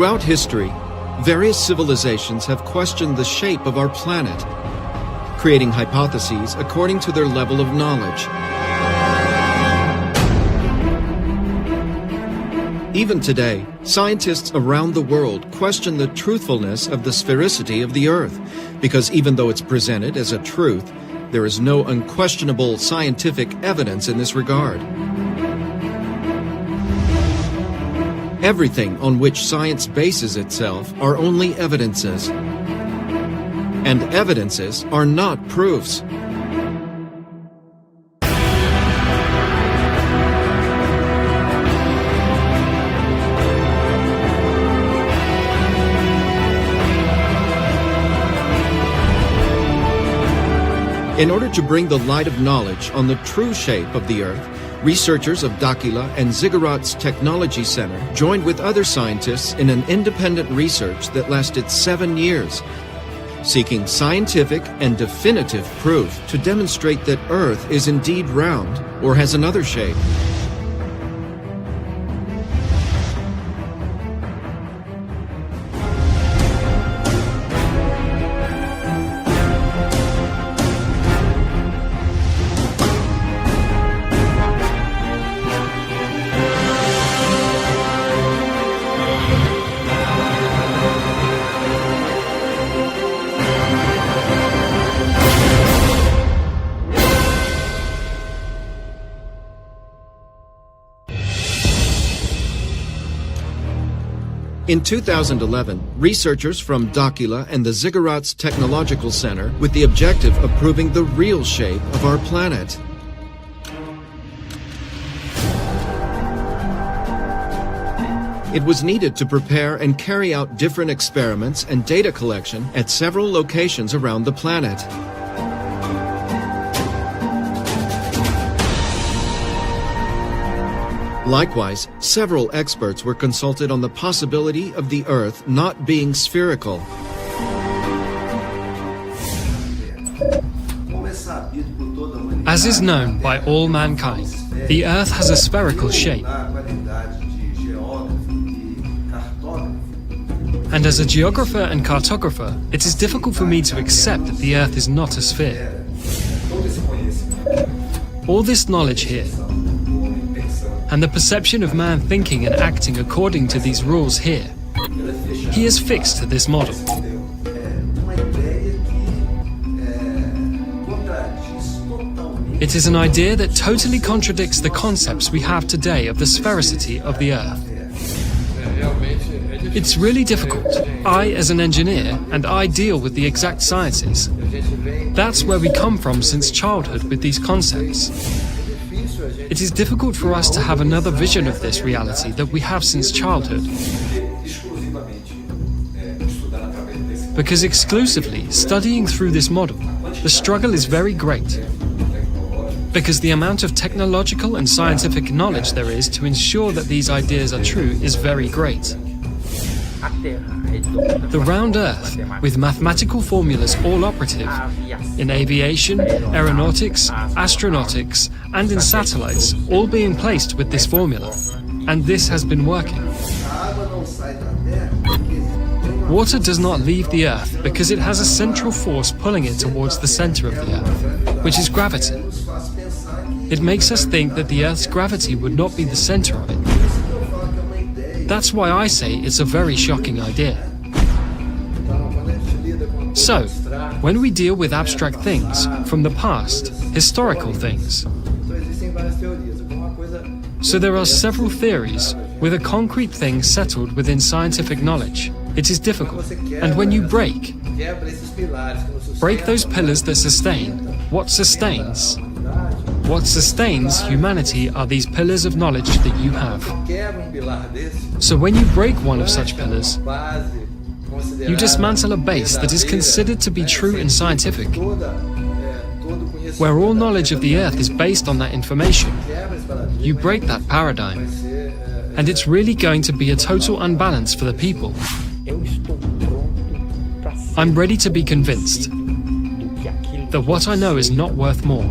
Throughout history, various civilizations have questioned the shape of our planet, creating hypotheses according to their level of knowledge. Even today, scientists around the world question the truthfulness of the sphericity of the Earth, because even though it's presented as a truth, there is no unquestionable scientific evidence in this regard. Everything on which science bases itself are only evidences, and evidences are not proofs. In order to bring the light of knowledge on the true shape of the Earth, researchers of Dakila and Ziggurat's Technology Center joined with other scientists in an independent research that lasted 7 years, seeking scientific and definitive proof to demonstrate that Earth is indeed round or has another shape. In 2011, researchers from Dakila and the Ziggurat's Technological Center with the objective of proving the real shape of our planet. It was needed to prepare and carry out different experiments and data collection at several locations around the planet. Likewise, several experts were consulted on the possibility of the Earth not being spherical. As is known by all mankind, the Earth has a spherical shape. And as a geographer and cartographer, it is difficult for me to accept that the Earth is not a sphere. All this knowledge here, and the perception of man thinking and acting according to these rules here, he is fixed to this model. It is an idea that totally contradicts the concepts we have today of the sphericity of the Earth. It's really difficult. I, as an engineer, and I deal with the exact sciences. That's where we come from since childhood with these concepts. It is difficult for us to have another vision of this reality that we have since childhood. Because exclusively studying through this model, the struggle is very great. Because the amount of technological and scientific knowledge there is to ensure that these ideas are true is very great. The round Earth, with mathematical formulas all operative, in aviation, aeronautics, astronautics, and in satellites, all being placed with this formula. And this has been working. Water does not leave the Earth because it has a central force pulling it towards the center of the Earth, which is gravity. It makes us think that the Earth's gravity would not be the center of it. That's why I say it's a very shocking idea. So, when we deal with abstract things from the past, historical things, so there are several theories with a concrete thing settled within scientific knowledge. It is difficult. And when you break those pillars that sustain, what sustains? What sustains humanity are these pillars of knowledge that you have. So when you break one of such pillars, you dismantle a base that is considered to be true and scientific, where all knowledge of the Earth is based on that information. You break that paradigm, and it's really going to be a total unbalance for the people. I'm ready to be convinced that what I know is not worth more.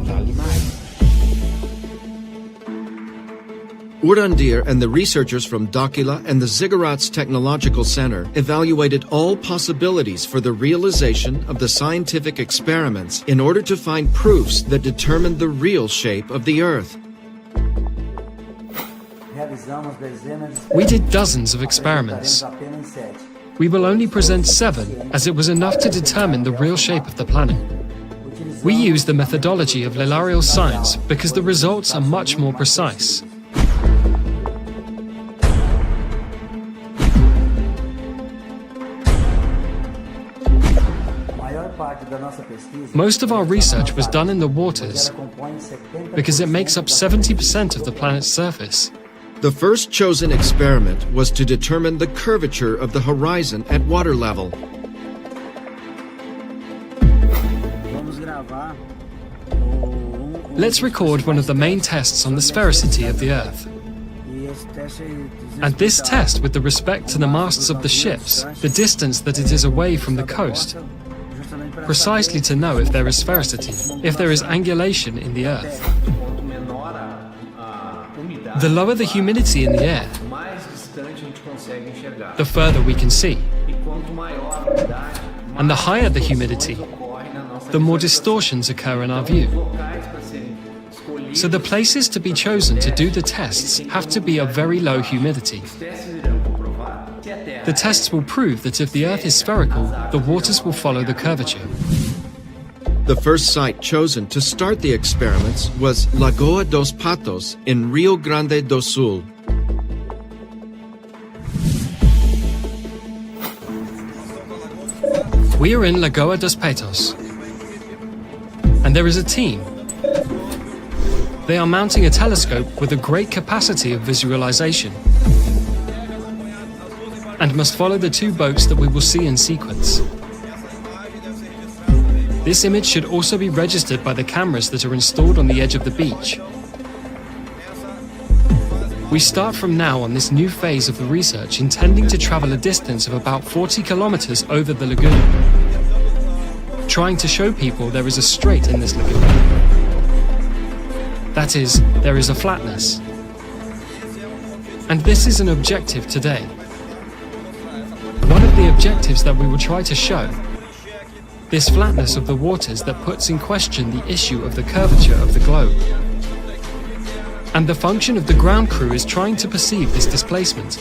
Urandir and the researchers from Dakila and the Ziggurats Technological Center evaluated all possibilities for the realization of the scientific experiments in order to find proofs that determined the real shape of the Earth. We did dozens of experiments. We will only present 7, as it was enough to determine the real shape of the planet. We use the methodology of Lilarial science because the results are much more precise. Most of our research was done in the waters because it makes up 70% of the planet's surface. The first chosen experiment was to determine the curvature of the horizon at water level. Let's record one of the main tests on the sphericity of the Earth. And this test with the respect to the masts of the ships, the distance that it is away from the coast, precisely to know if there is sphericity, if there is angulation in the Earth. The lower the humidity in the air, the further we can see. And the higher the humidity, the more distortions occur in our view. So the places to be chosen to do the tests have to be of very low humidity. The tests will prove that if the Earth is spherical, the waters will follow the curvature. The first site chosen to start the experiments was Lagoa dos Patos in Rio Grande do Sul. We are in Lagoa dos Patos, and there is a team. They are mounting a telescope with a great capacity of visualization and must follow the 2 boats that we will see in sequence. This image should also be registered by the cameras that are installed on the edge of the beach. We start from now on this new phase of the research, intending to travel a distance of about 40 kilometers over the lagoon, trying to show people there is a strait in this lagoon. That is, there is a flatness. And this is an objective today. One of the objectives that we will try to show, this flatness of the waters that puts in question the issue of the curvature of the globe. And the function of the ground crew is trying to perceive this displacement,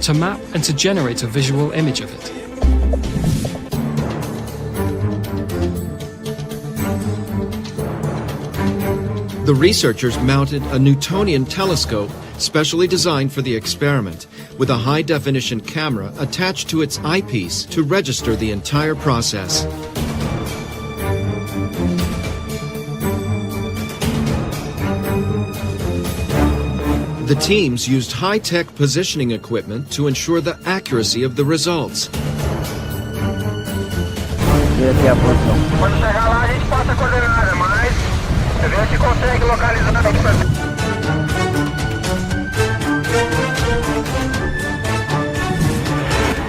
to map and to generate a visual image of it. The researchers mounted a Newtonian telescope specially designed for the experiment, with a high-definition camera attached to its eyepiece to register the entire process. The teams used high-tech positioning equipment to ensure the accuracy of the results. Quando chegar lá, a gente passa a coordenada, mas vê se consegue localizar aqui pra...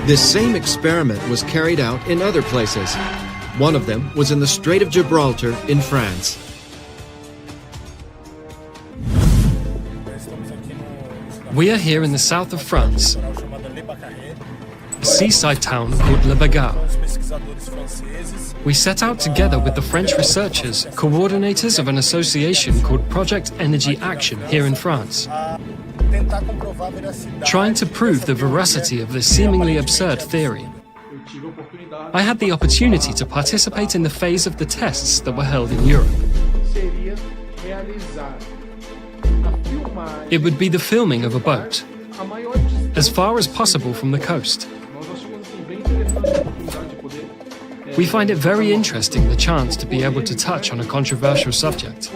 This same experiment was carried out in other places. One of them was in the Strait of Gibraltar in France. We are here in the south of France, a seaside town called Le Bagarre. We set out together with the French researchers, coordinators of an association called Project Energy Action here in France, trying to prove the veracity of this seemingly absurd theory. I had the opportunity to participate in the phase of the tests that were held in Europe. It would be the filming of a boat, as far as possible from the coast. We find it very interesting the chance to be able to touch on a controversial subject,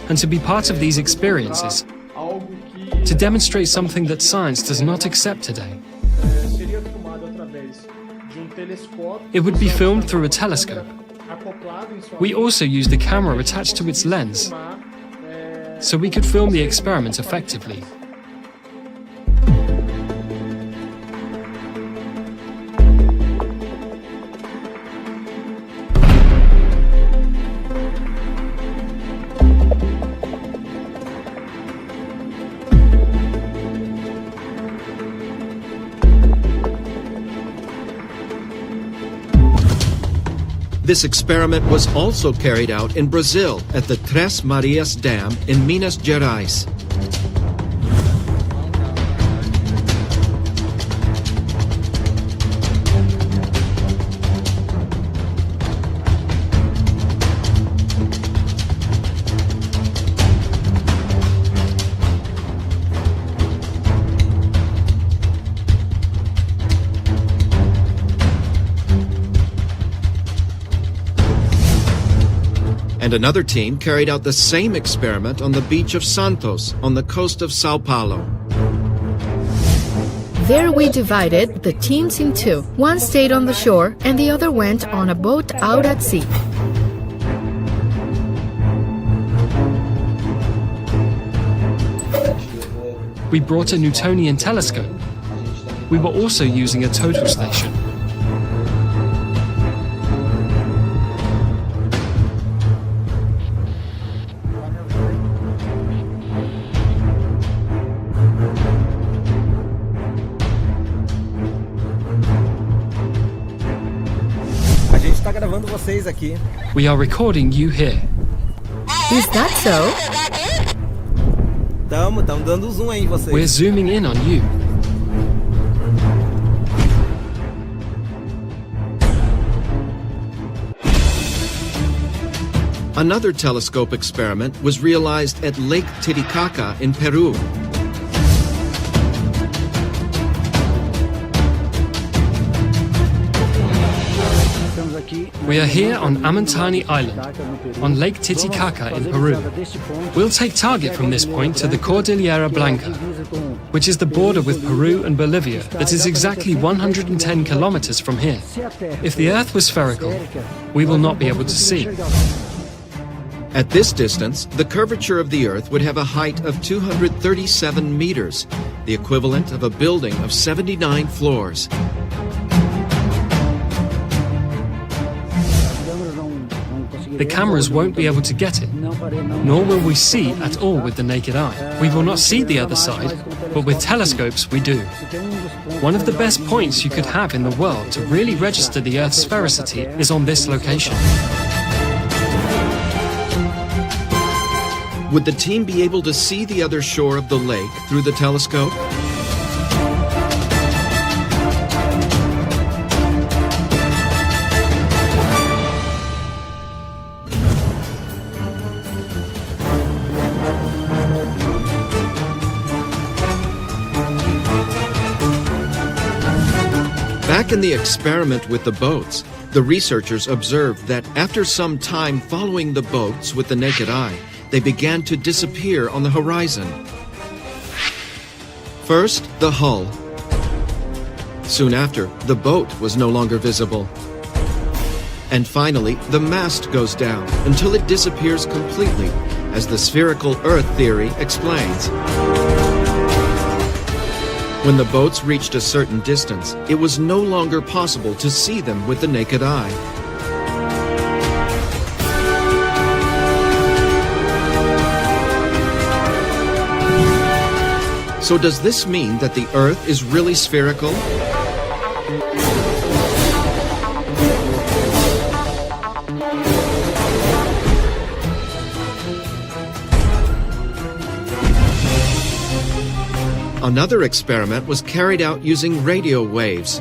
and to be part of these experiences, to demonstrate something that science does not accept today. It would be filmed through a telescope. We also used a camera attached to its lens, so we could film the experiment effectively. This experiment was also carried out in Brazil at the Três Marias Dam in Minas Gerais. And another team carried out the same experiment on the beach of Santos on the coast of Sao Paulo. There we divided the teams in two. One stayed on the shore and the other went on a boat out at sea. We brought a Newtonian telescope. We were also using a total station. Gravando vocês aqui. We are recording you here. Is that so? Tamo dando zoom aí em vocês. We're zooming in on you. Another telescope experiment was realized at Lake Titicaca in Peru. We are here on Amantani Island, on Lake Titicaca in Peru. We'll take target from this point to the Cordillera Blanca, which is the border with Peru and Bolivia that is exactly 110 kilometers from here. If the Earth was spherical, we will not be able to see. At this distance, the curvature of the Earth would have a height of 237 meters, the equivalent of a building of 79 floors. The cameras won't be able to get it, nor will we see at all with the naked eye. We will not see the other side, but with telescopes we do. One of the best points you could have in the world to really register the Earth's sphericity is on this location. Would the team be able to see the other shore of the lake through the telescope? Back in the experiment with the boats, the researchers observed that after some time following the boats with the naked eye, they began to disappear on the horizon. First, the hull. Soon after, the boat was no longer visible. And finally, the mast goes down until it disappears completely, as the spherical Earth theory explains. When the boats reached a certain distance, it was no longer possible to see them with the naked eye. So does this mean that the Earth is really spherical? Another experiment was carried out using radio waves.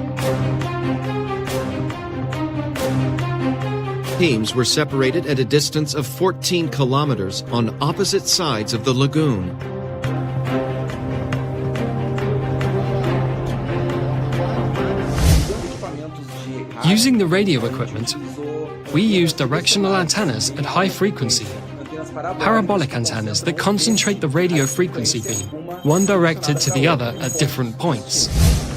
Teams were separated at a distance of 14 kilometers on opposite sides of the lagoon. Using the radio equipment, we used directional antennas at high frequency, parabolic antennas that concentrate the radio frequency beam, one directed to the other at different points.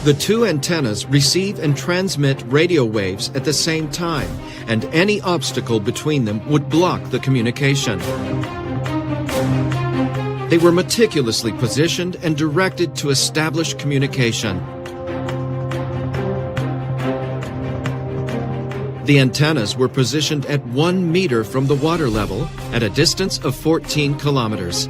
The two antennas receive and transmit radio waves at the same time, and any obstacle between them would block the communication. They were meticulously positioned and directed to establish communication. The antennas were positioned at 1 meter from the water level at a distance of 14 kilometers.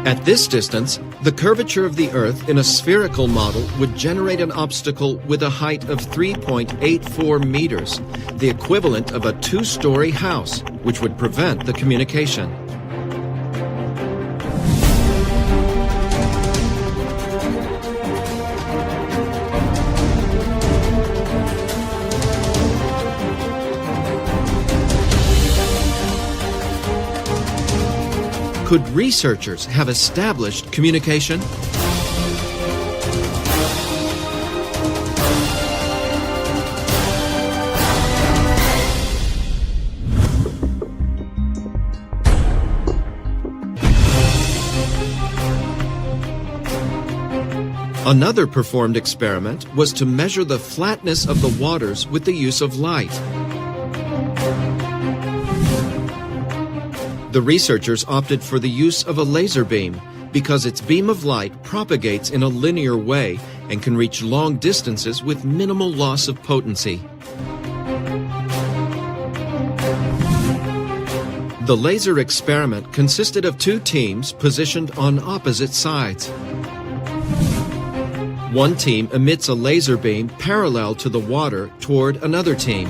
At this distance, The curvature of the Earth in a spherical model would generate an obstacle with a height of 3.84 meters, the equivalent of a two-story house, which would prevent the communication. Could researchers have established communication? Another performed experiment was to measure the flatness of the waters with the use of light. The researchers opted for the use of a laser beam because its beam of light propagates in a linear way and can reach long distances with minimal loss of potency. The laser experiment consisted of two teams positioned on opposite sides. One team emits a laser beam parallel to the water toward another team.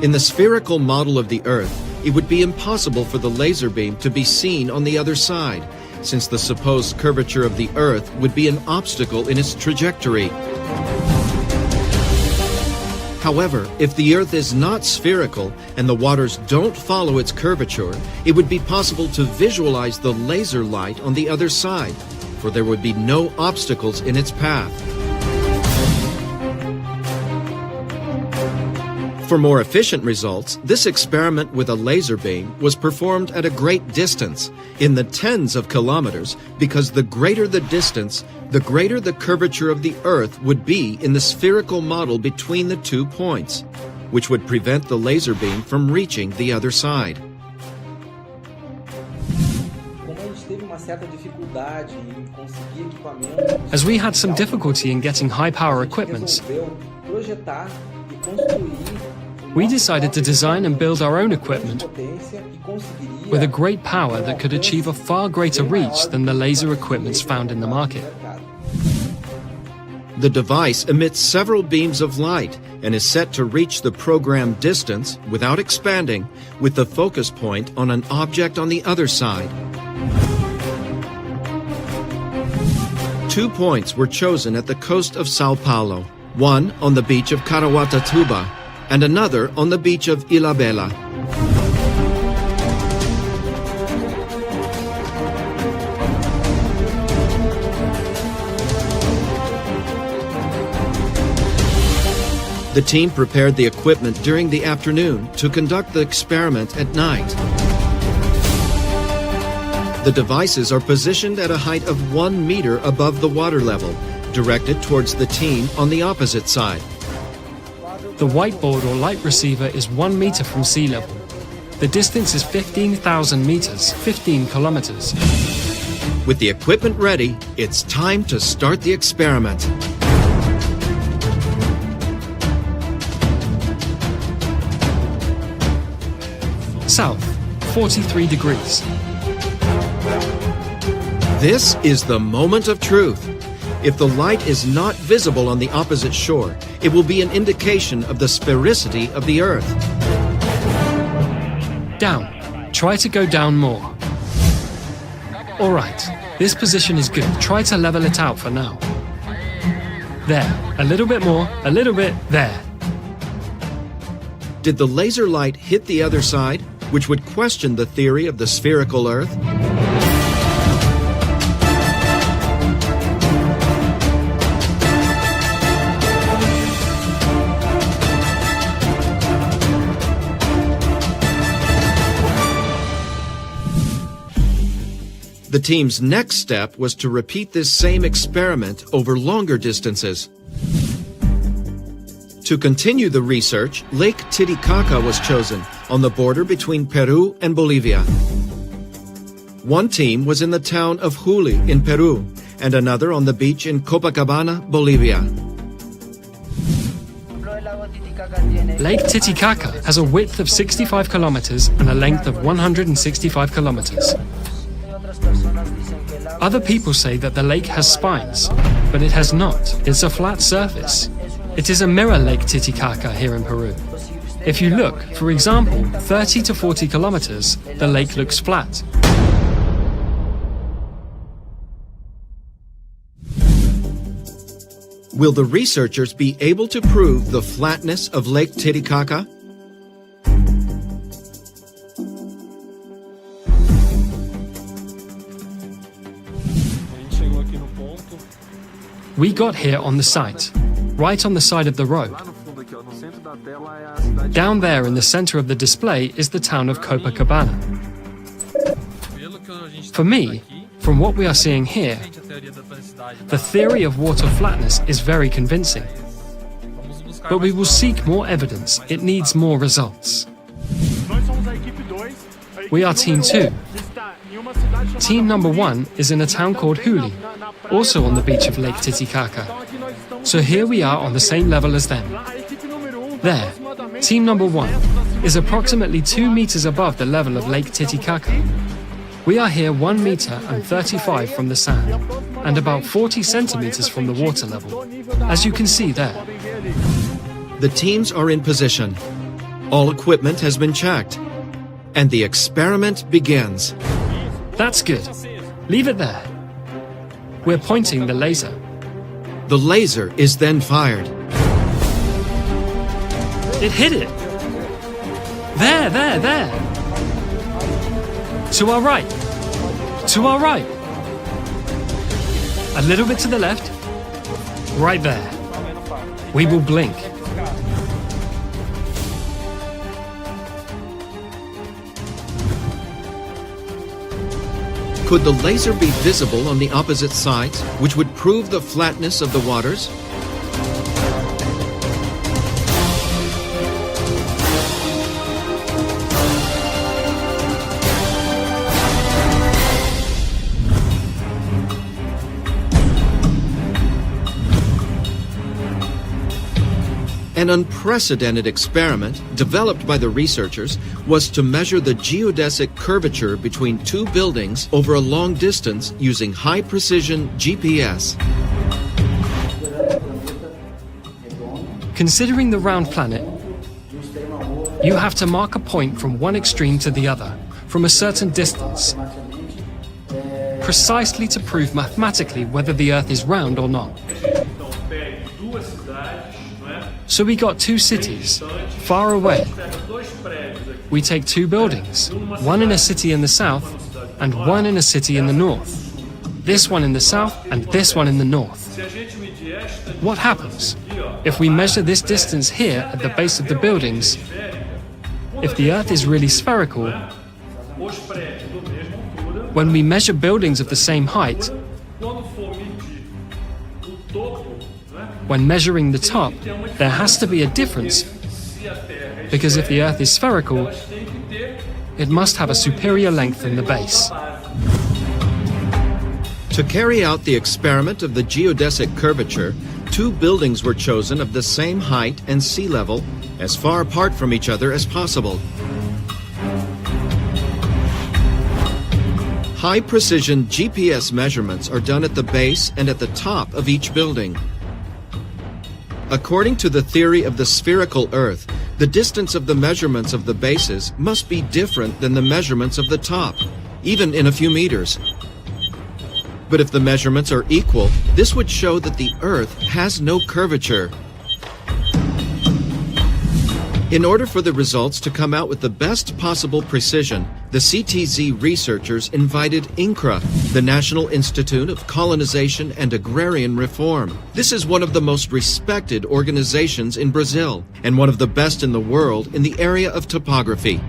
In the spherical model of the Earth, it would be impossible for the laser beam to be seen on the other side, since the supposed curvature of the Earth would be an obstacle in its trajectory. However, if the Earth is not spherical and the waters don't follow its curvature, it would be possible to visualize the laser light on the other side, for there would be no obstacles in its path. For more efficient results, this experiment with a laser beam was performed at a great distance, in the tens of kilometers, because the greater the distance, the greater the curvature of the Earth would be in the spherical model between the 2 points, which would prevent the laser beam from reaching the other side. As we had some difficulty in getting high-power equipment, we decided to design and build our own equipment with a great power that could achieve a far greater reach than the laser equipments found in the market. The device emits several beams of light and is set to reach the programmed distance without expanding, with the focus point on an object on the other side. 2 points were chosen at the coast of Sao Paulo, one on the beach of Caraguatatuba and another on the beach of Ilhabela. The team prepared the equipment during the afternoon to conduct the experiment at night. The devices are positioned at a height of 1 meter above the water level, directed towards the team on the opposite side. The whiteboard or light receiver is 1 meter from sea level. The distance is 15,000 meters, 15 kilometers. With the equipment ready, it's time to start the experiment. South, 43 degrees. This is the moment of truth. If the light is not visible on the opposite shore, it will be an indication of the sphericity of the Earth. Down. Try to go down more. All right, this position is good. Try to level it out for now. There. A little bit more. A little bit. There. Did the laser light hit the other side, which would question the theory of the spherical Earth? The team's next step was to repeat this same experiment over longer distances. To continue the research, Lake Titicaca was chosen, on the border between Peru and Bolivia. One team was in the town of Juli in Peru, and another on the beach in Copacabana, Bolivia. Lake Titicaca has a width of 65 kilometers and a length of 165 kilometers. Other people say that the lake has spines, but it has not. It's a flat surface. It is a mirror Lake Titicaca here in Peru. If you look, for example, 30 to 40 kilometers, the lake looks flat. Will the researchers be able to prove the flatness of Lake Titicaca? We got here on the site, right on the side of the road. Down there in the center of the display is the town of Copacabana. For me, from what we are seeing here, the theory of water flatness is very convincing. But we will seek more evidence. It needs more results. We are Team 2. Team number 1 is in a town called Huli, also on the beach of Lake Titicaca. So here we are on the same level as them. There, team number 1 is approximately 2 meters above the level of Lake Titicaca. We are here 1 meter and 35 from the sand, and about 40 centimeters from the water level, as you can see there. The teams are in position. All equipment has been checked. And the experiment begins. That's good. Leave it there. We're pointing the laser. The laser is then fired. It hit it. There. To our right. To our right. A little bit to the left. Right there. We will blink. Could the laser be visible on the opposite sides, which would prove the flatness of the waters? An unprecedented experiment developed by the researchers was to measure the geodesic curvature between 2 buildings over a long distance using high-precision GPS. Considering the round planet, you have to mark a point from one extreme to the other, from a certain distance, precisely to prove mathematically whether the Earth is round or not. So we got 2 cities, far away. We take 2 buildings, one in a city in the south and one in a city in the north. This one in the south and this one in the north. What happens? If we measure this distance here at the base of the buildings, if the Earth is really spherical, when we measure buildings of the same height, when measuring the top, there has to be a difference, because if the Earth is spherical, it must have a superior length than the base. To carry out the experiment of the geodesic curvature, 2 buildings were chosen of the same height and sea level, as far apart from each other as possible. High-precision GPS measurements are done at the base and at the top of each building. According to the theory of the spherical Earth, the distance of the measurements of the bases must be different than the measurements of the top, even in a few meters. But if the measurements are equal, this would show that the Earth has no curvature. In order for the results to come out with the best possible precision, the CTZ researchers invited INCRA, the National Institute of Colonization and Agrarian Reform. This is one of the most respected organizations in Brazil, and one of the best in the world in the area of topography.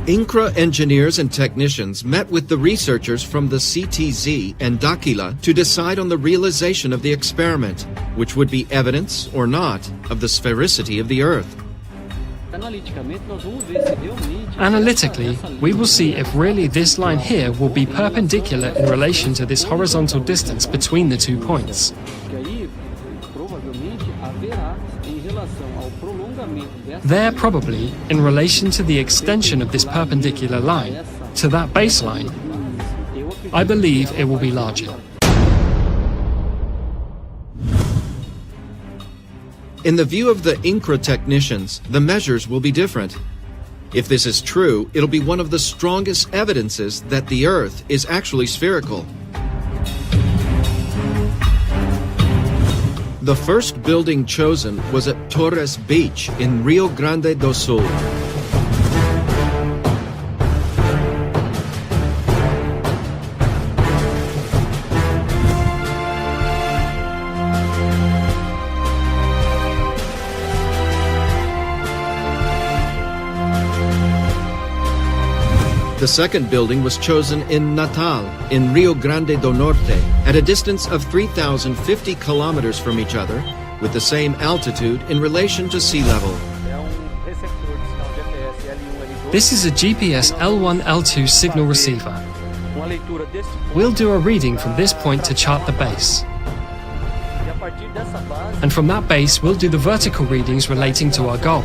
INCRA engineers and technicians met with the researchers from the CTZ and Dakila to decide on the realization of the experiment, which would be evidence, or not, of the sphericity of the Earth. Analytically, we will see if really this line here will be perpendicular in relation to this horizontal distance between the 2 points. There probably, in relation to the extension of this perpendicular line, to that baseline, I believe it will be larger. In the view of the INCRA technicians, the measures will be different. If this is true, it'll be one of the strongest evidences that the Earth is actually spherical. The first building chosen was at Torres Beach in Rio Grande do Sul. The second building was chosen in Natal, in Rio Grande do Norte, at a distance of 3,050 kilometers from each other, with the same altitude in relation to sea level. This is a GPS L1, L2 signal receiver. We'll do a reading from this point to chart the base. And from that base, we'll do the vertical readings relating to our goal.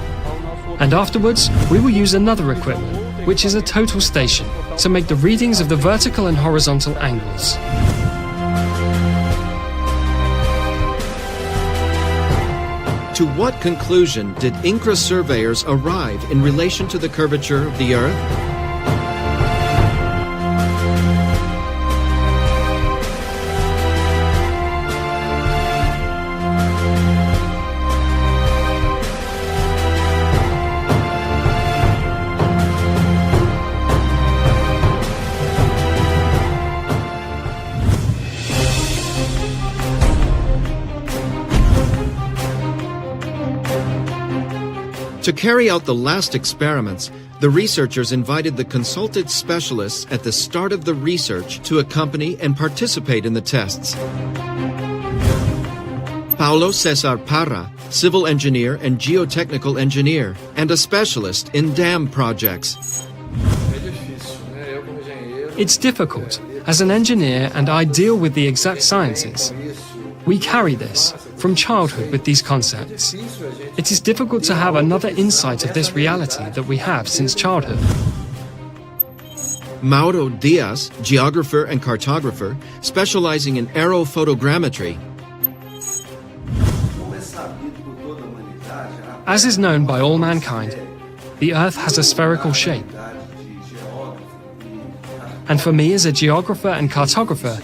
And afterwards, we will use another equipment, which is a total station, to make the readings of the vertical and horizontal angles. To what conclusion did INCRA surveyors arrive in relation to the curvature of the Earth? To carry out the last experiments, the researchers invited the consulted specialists at the start of the research to accompany and participate in the tests. Paulo Cesar Parra, civil engineer and geotechnical engineer, and a specialist in dam projects. It's difficult. As an engineer, and I deal with the exact sciences, we carry this from childhood with these concepts. It is difficult to have another insight of this reality that we have since childhood. Mauro Diaz, geographer and cartographer, specializing in aerophotogrammetry. As is known by all mankind, the Earth has a spherical shape. And for me as a geographer and cartographer,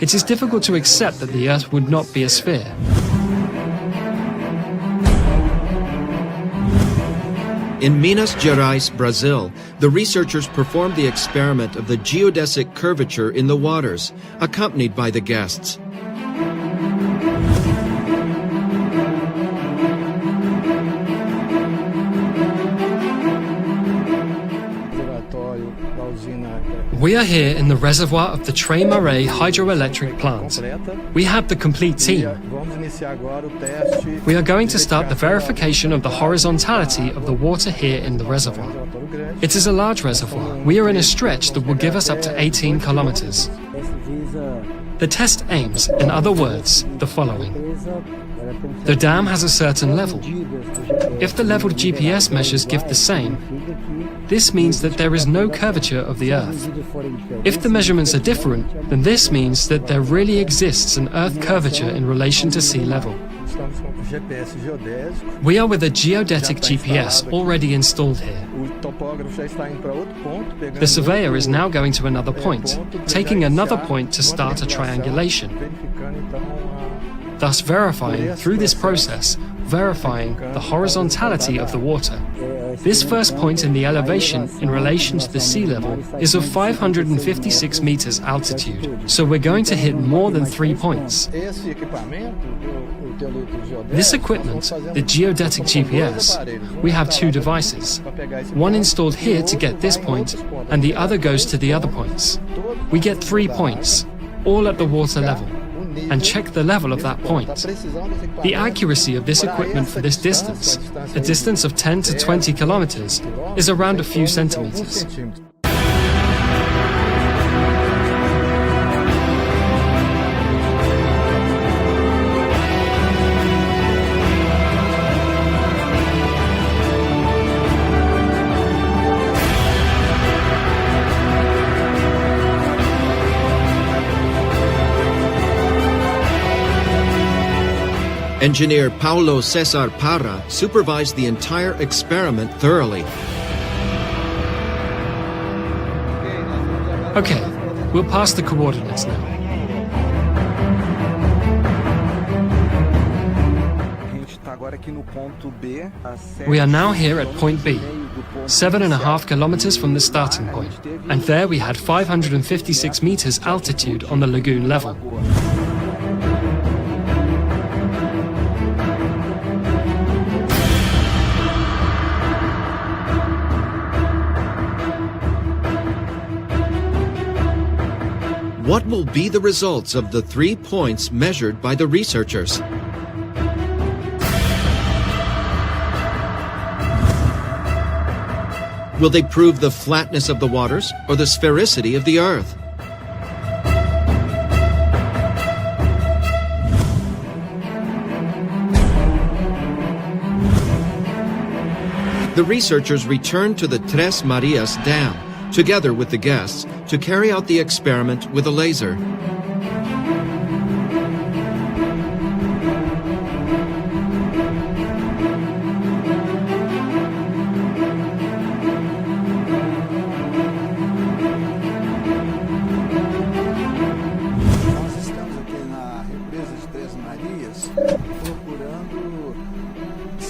it is difficult to accept that the Earth would not be a sphere. In Minas Gerais, Brazil, the researchers performed the experiment of the geodesic curvature in the waters, accompanied by the guests. We are here in the reservoir of the Três Marés hydroelectric plant. We have the complete team. We are going to start the verification of the horizontality of the water here in the reservoir. It is a large reservoir. We are in a stretch that will give us up to 18 kilometers. The test aims, in other words, the following. The dam has a certain level. If the leveled GPS measures give the same, this means that there is no curvature of the Earth. If the measurements are different, then this means that there really exists an Earth curvature in relation to sea level. We are with a geodetic GPS already installed here. The surveyor is now going to another point, taking another point to start a triangulation, thus verifying, through this process, verifying the horizontality of the water. This first point in the elevation in relation to the sea level is of 556 meters altitude, so we're going to hit more than 3 points. This equipment, the geodetic GPS, we have two devices. One installed here to get this point, and the other goes to the other points. We get 3 points, all at the water level, and check the level of that point. The accuracy of this equipment for this distance, a distance of 10 to 20 kilometers, is around a few centimeters. Engineer Paulo Cesar Parra supervised the entire experiment thoroughly. Okay, we'll pass the coordinates now. We are now here at point B, 7.5 kilometers from the starting point, and there we had 556 meters altitude on the lagoon level. What will be the results of the 3 points measured by the researchers? Will they prove the flatness of the waters or the sphericity of the Earth? The researchers returned to the Tres Marias Dam, together with the guests, to carry out the experiment with a laser.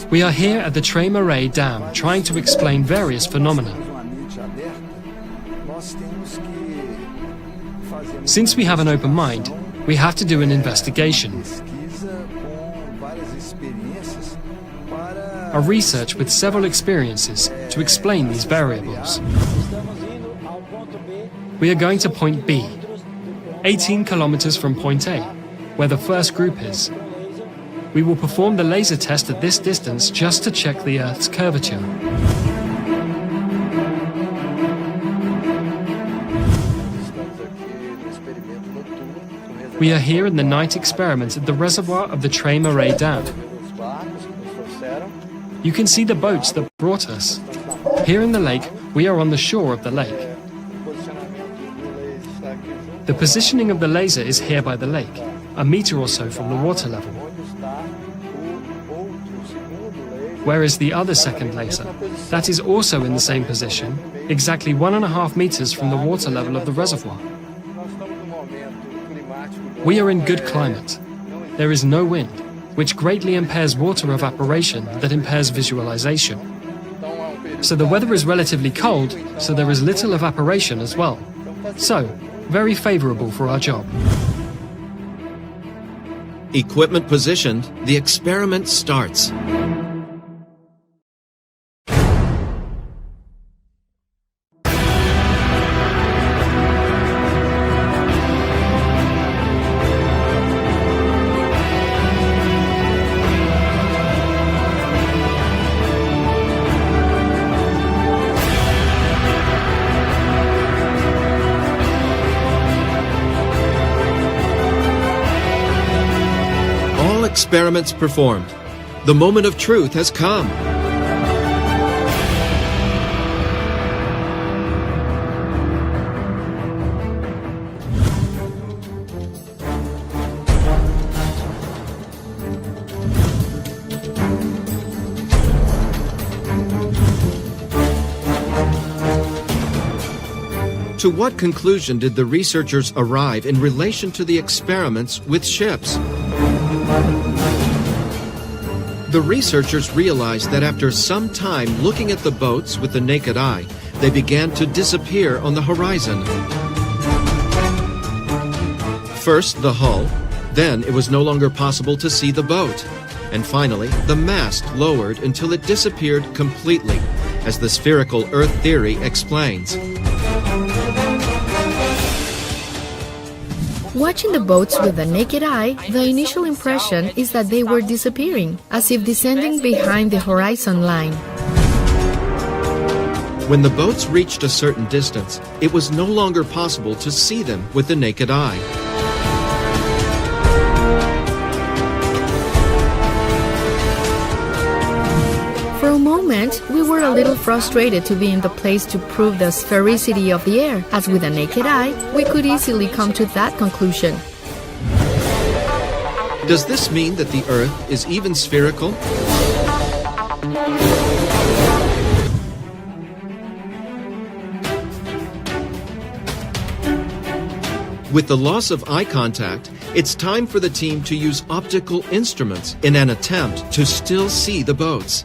We are here at the Tres Marias Dam trying to explain various phenomena. Since we have an open mind, we have to do an investigation. A research with several experiences to explain these variables. We are going to point B, 18 kilometers from point A, where the first group is. We will perform the laser test at this distance just to check the Earth's curvature. We are here in the night experiment at the reservoir of the Tres Marias Dam. You can see the boats that brought us. Here in the lake, we are on the shore of the lake. The positioning of the laser is here by the lake, a meter or so from the water level. Where is the other second laser? That is also in the same position, exactly 1.5 meters from the water level of the reservoir. We are in good climate. There is no wind, which greatly impairs water evaporation that impairs visualization. So the weather is relatively cold, so there is little evaporation as well. So, very favorable for our job. Equipment positioned, the experiment starts. Experiments performed. The moment of truth has come. To what conclusion did the researchers arrive in relation to the experiments with ships? The researchers realized that after some time looking at the boats with the naked eye, they began to disappear on the horizon. First the hull, then it was no longer possible to see the boat, and finally the mast lowered until it disappeared completely, as the spherical Earth theory explains. Watching the boats with the naked eye, the initial impression is that they were disappearing, as if descending behind the horizon line. When the boats reached a certain distance, it was no longer possible to see them with the naked eye. For a moment, we were a little frustrated to be in the place to prove the sphericity of the air, as with a naked eye, we could easily come to that conclusion. Does this mean that the Earth is even spherical? With the loss of eye contact, it's time for the team to use optical instruments in an attempt to still see the boats.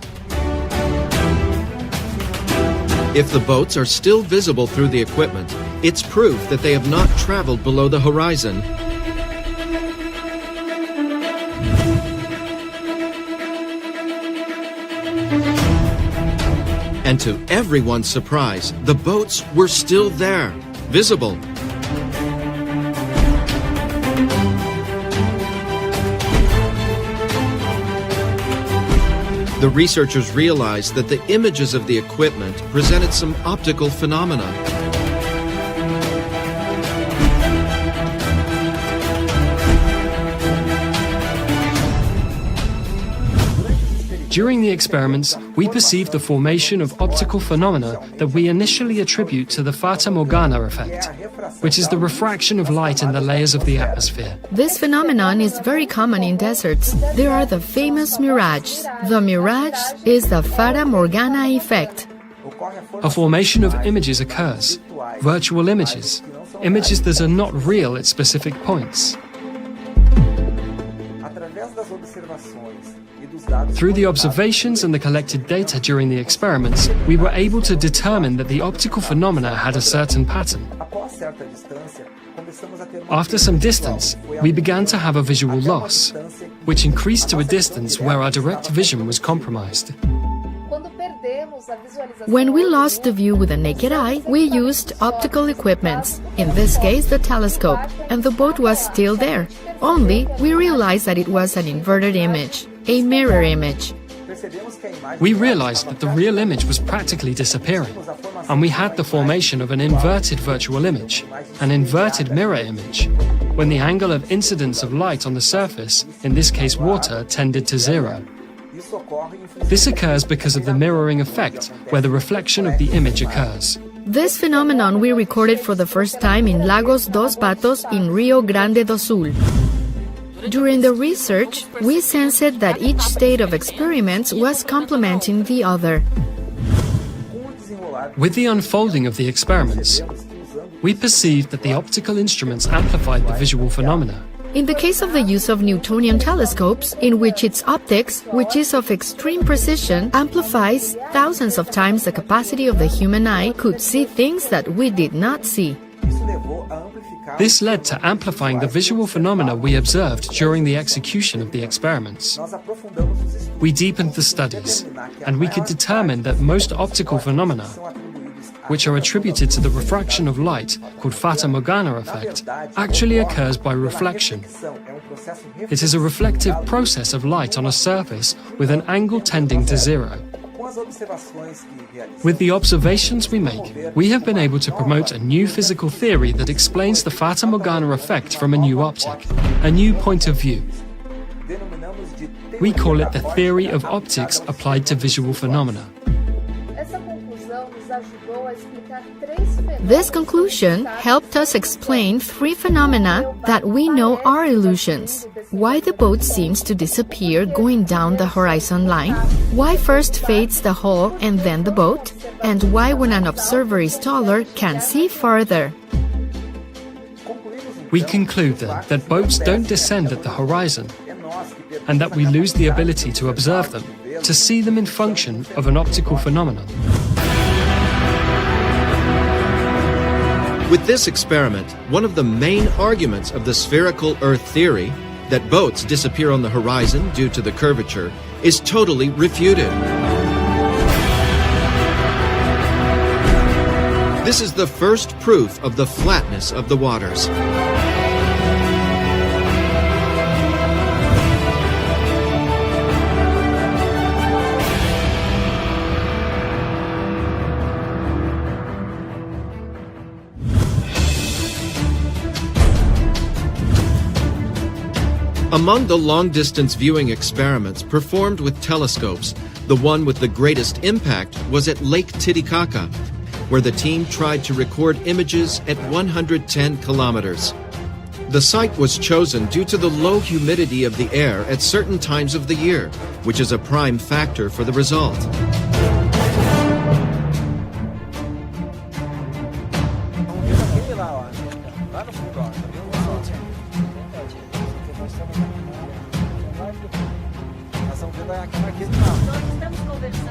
If the boats are still visible through the equipment, it's proof that they have not traveled below the horizon. And to everyone's surprise, the boats were still there, visible. The researchers realized that the images of the equipment presented some optical phenomena. During the experiments, we perceived the formation of optical phenomena that we initially attribute to the Fata Morgana effect, which is the refraction of light in the layers of the atmosphere. This phenomenon is very common in deserts. There are the famous mirages. The mirage is the Fata Morgana effect. A formation of images occurs, virtual images that are not real at specific points. Through the observations and the collected data during the experiments, we were able to determine that the optical phenomena had a certain pattern. After some distance, we began to have a visual loss, which increased to a distance where our direct vision was compromised. When we lost the view with the naked eye, we used optical equipments, in this case the telescope, and the boat was still there. Only we realized that it was an inverted image, a mirror image. We realized that the real image was practically disappearing, and we had the formation of an inverted virtual image, an inverted mirror image, when the angle of incidence of light on the surface, in this case water, tended to zero. This occurs because of the mirroring effect, where the reflection of the image occurs. This phenomenon we recorded for the first time in Lagos dos Patos in Rio Grande do Sul. During the research, we sensed that each state of experiments was complementing the other. With the unfolding of the experiments, we perceived that the optical instruments amplified the visual phenomena. In the case of the use of Newtonian telescopes, in which its optics, which is of extreme precision, amplifies thousands of times the capacity of the human eye, could see things that we did not see. This led to amplifying the visual phenomena we observed during the execution of the experiments. We deepened the studies, and we could determine that most optical phenomena, which are attributed to the refraction of light, called Fata Morgana effect, actually occurs by reflection. It is a reflective process of light on a surface with an angle tending to zero. With the observations we make, we have been able to promote a new physical theory that explains the Fata Morgana effect from a new optic, a new point of view. We call it the theory of optics applied to visual phenomena. This conclusion helped us explain three phenomena that we know are illusions. Why the boat seems to disappear going down the horizon line, why first fades the hull and then the boat, and why when an observer is taller can see farther. We conclude then that boats don't descend at the horizon, and that we lose the ability to observe them, to see them in function of an optical phenomenon. With this experiment, one of the main arguments of the spherical Earth theory, that boats disappear on the horizon due to the curvature, is totally refuted. This is the first proof of the flatness of the waters. Among the long-distance viewing experiments performed with telescopes, the one with the greatest impact was at Lake Titicaca, where the team tried to record images at 110 kilometers. The site was chosen due to the low humidity of the air at certain times of the year, which is a prime factor for the result.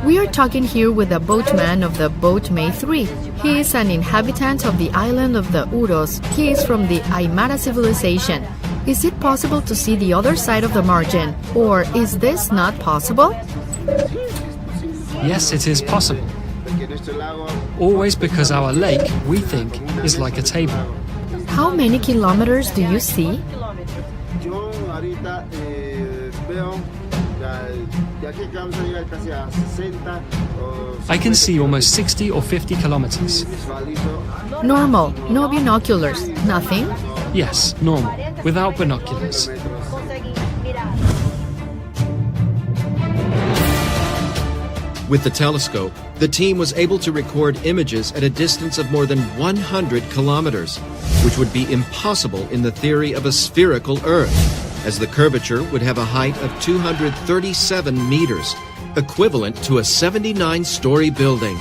We are talking here with a boatman of the boat May 3. He is an inhabitant of the island of the Uros. He is from the Aymara civilization. Is it possible to see the other side of the margin, or is this not possible? Yes, it is possible. Always because our lake, we think, is like a table. How many kilometers do you see? I can see almost 60 or 50 kilometers. Normal, no binoculars, nothing? Yes, normal, without binoculars. With the telescope, the team was able to record images at a distance of more than 100 kilometers, which would be impossible in the theory of a spherical Earth, as the curvature would have a height of 237 meters, equivalent to a 79-story building.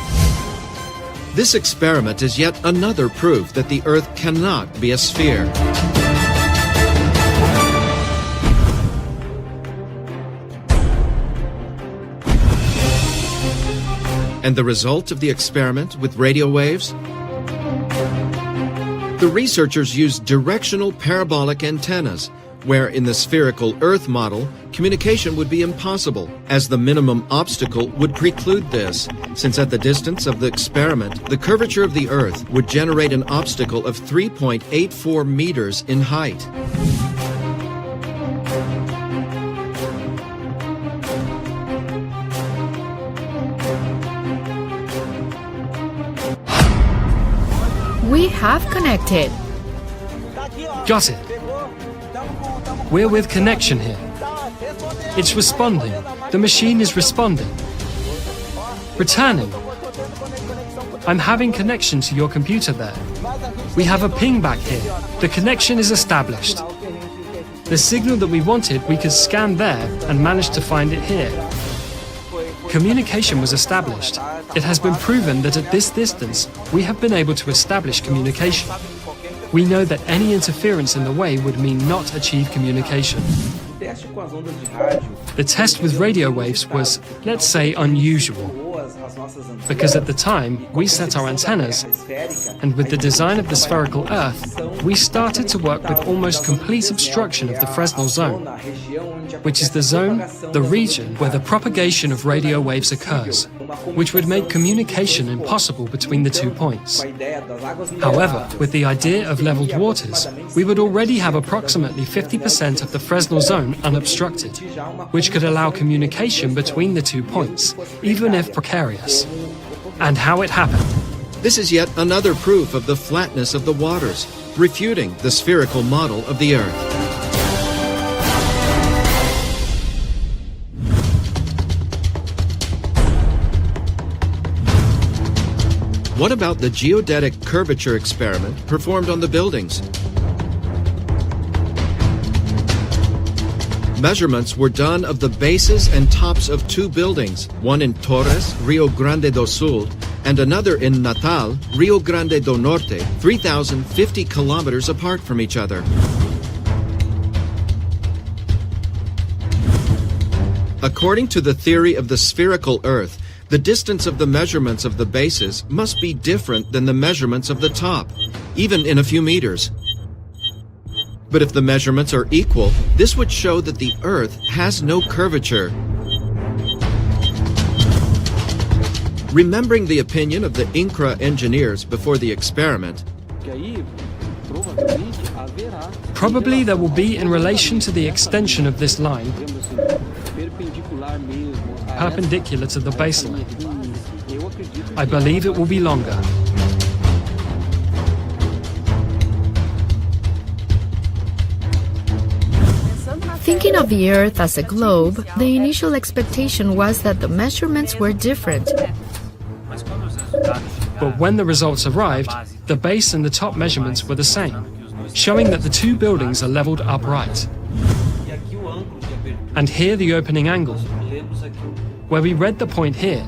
This experiment is yet another proof that the Earth cannot be a sphere. And the result of the experiment with radio waves? The researchers used directional parabolic antennas, where in the spherical Earth model, communication would be impossible, as the minimum obstacle would preclude this, since at the distance of the experiment, the curvature of the Earth would generate an obstacle of 3.84 meters in height. We have connected. Got it. We're with connection here. It's responding. The machine is responding. Returning. I'm having connection to your computer there. We have a ping back here. The connection is established. The signal that we wanted, we could scan there and managed to find it here. Communication was established. It has been proven that at this distance, we have been able to establish communication. We know that any interference in the way would mean not achieve communication. The test with radio waves was, let's say, unusual. Because at the time, we set our antennas, and with the design of the spherical Earth, we started to work with almost complete obstruction of the Fresnel zone, which is the region where the propagation of radio waves occurs, which would make communication impossible between the 2 points. However, with the idea of leveled waters, we would already have approximately 50% of the Fresnel zone unobstructed, which could allow communication between the 2 points, even if precarious. And how it happened. This is yet another proof of the flatness of the waters, refuting the spherical model of the Earth. What about the geodetic curvature experiment performed on the buildings? Measurements were done of the bases and tops of 2 buildings, one in Torres, Rio Grande do Sul, and another in Natal, Rio Grande do Norte, 3,050 kilometers apart from each other. According to the theory of the spherical Earth, the distance of the measurements of the bases must be different than the measurements of the top, even in a few meters. But if the measurements are equal, this would show that the Earth has no curvature. Remembering the opinion of the INCRA engineers before the experiment, Probably there will be in relation to the extension of this line, perpendicular to the baseline. I believe it will be longer. Thinking of the Earth as a globe, the initial expectation was that the measurements were different. But when the results arrived, the base and the top measurements were the same. showing that the two buildings are leveled upright. And here the opening angle, where we read the point here,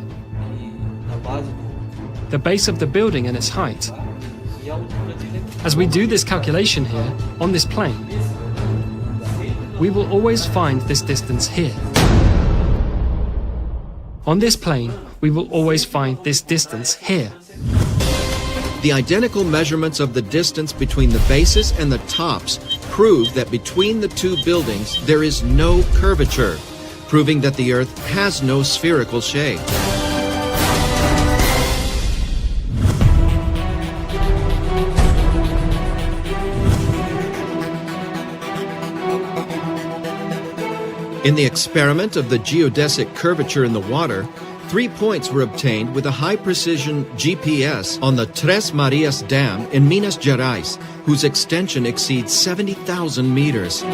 the base of the building and its height. As we do this calculation here, on this plane, we will always find this distance here. On this plane, we will always find this distance here. The identical measurements of the distance between the bases and the tops prove that between the two buildings there is no curvature, proving that the Earth has no spherical shape. In the experiment of the geodesic curvature in the water, 3 points were obtained with a high-precision GPS on the Tres Marias Dam in Minas Gerais, whose extension exceeds 70,000 meters.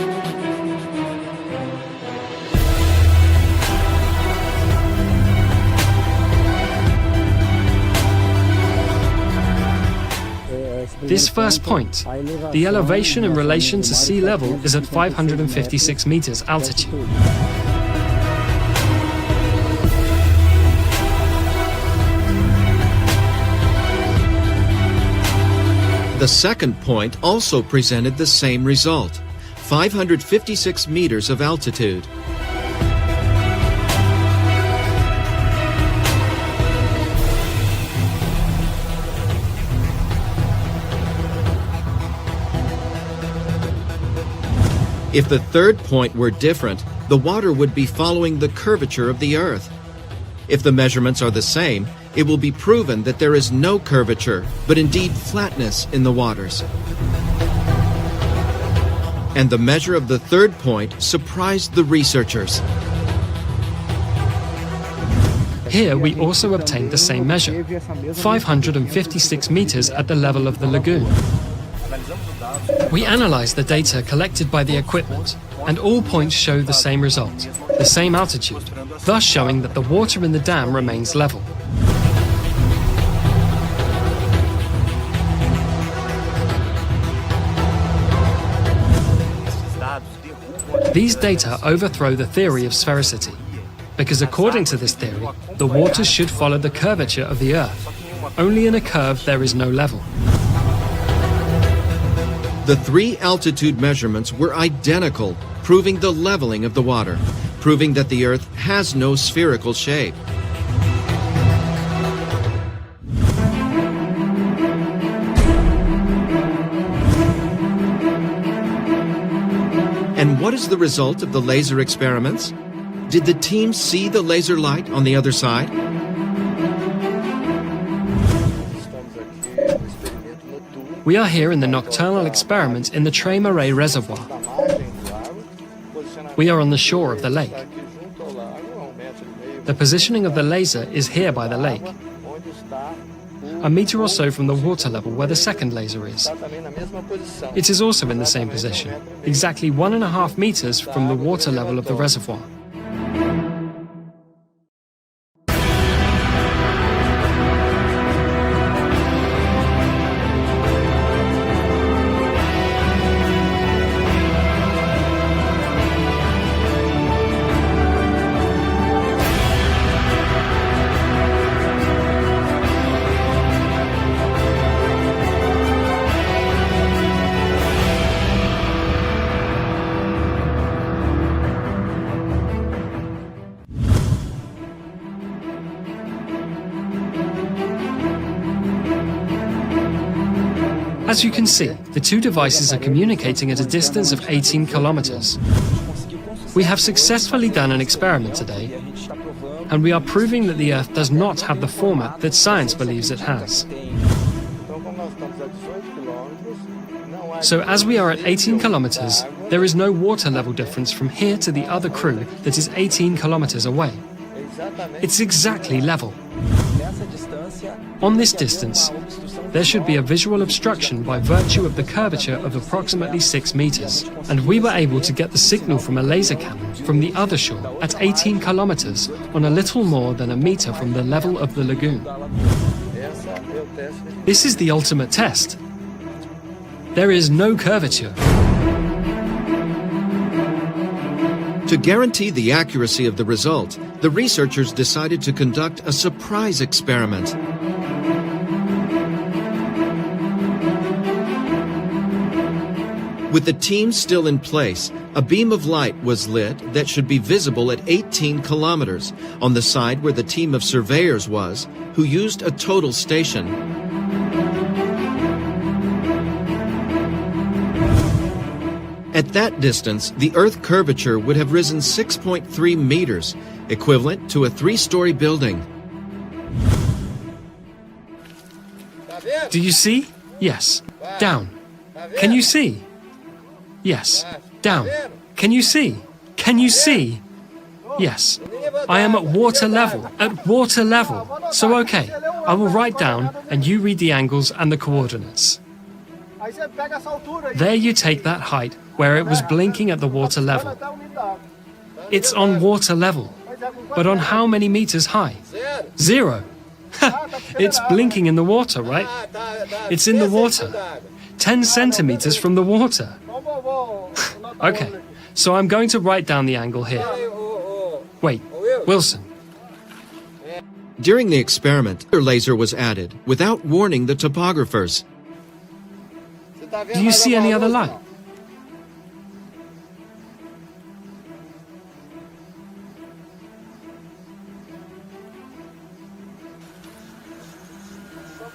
This first point, the elevation in relation to sea level is at 556 meters altitude. The second point also presented the same result, 556 meters of altitude. If the third point were different, the water would be following the curvature of the Earth. If the measurements are the same, it will be proven that there is no curvature, but indeed flatness in the waters. And the measure of the third point surprised the researchers. Here we also obtained the same measure, 556 meters at the level of the lagoon. We analyzed the data collected by the equipment, and all points show the same result, the same altitude, thus showing that the water in the dam remains level. These data overthrow the theory of sphericity, because according to this theory, the water should follow the curvature of the Earth. Only in a curve there is no level. The 3 altitude measurements were identical, proving the leveling of the water, proving that the Earth has no spherical shape. And what is the result of the laser experiments? Did the team see the laser light on the other side? We are here in the nocturnal experiment in the Tres Marias Reservoir. We are on the shore of the lake. The positioning of the laser is here by the lake, a meter or so from the water level where the second laser is. It is also in the same position, exactly 1.5 meters from the water level of the reservoir. As you can see, the two devices are communicating at a distance of 18 kilometers. We have successfully done an experiment today, and we are proving that the Earth does not have the format that science believes it has. So as we are at 18 kilometers, there is no water level difference from here to the other crew that is 18 kilometers away. It's exactly level. On this distance, there should be a visual obstruction by virtue of the curvature of approximately 6 meters, and we were able to get the signal from a laser cannon from the other shore at 18 kilometers on a little more than a meter from the level of the lagoon. This is the ultimate test. There is no curvature. To guarantee the accuracy of the result, the researchers decided to conduct a surprise experiment. With the team still in place, a beam of light was lit that should be visible at 18 kilometers on the side where the team of surveyors was, who used a total station. At that distance, the Earth curvature would have risen 6.3 meters, equivalent to a 3-story building. Do you see? Yes. Down. Can you see? Yes. Down. Can you see? Can you see? Yes. I am at water level. At water level. So okay, I will write down and you read the angles and the coordinates. There you take that height where it was blinking at the water level. It's on water level. But on how many meters high? 0. It's blinking in the water, right? It's in the water. 10 centimeters from the water. Okay, so I'm going to write down the angle here. Wait, Wilson. During the experiment, a laser was added without warning the topographers. Do you see any other light?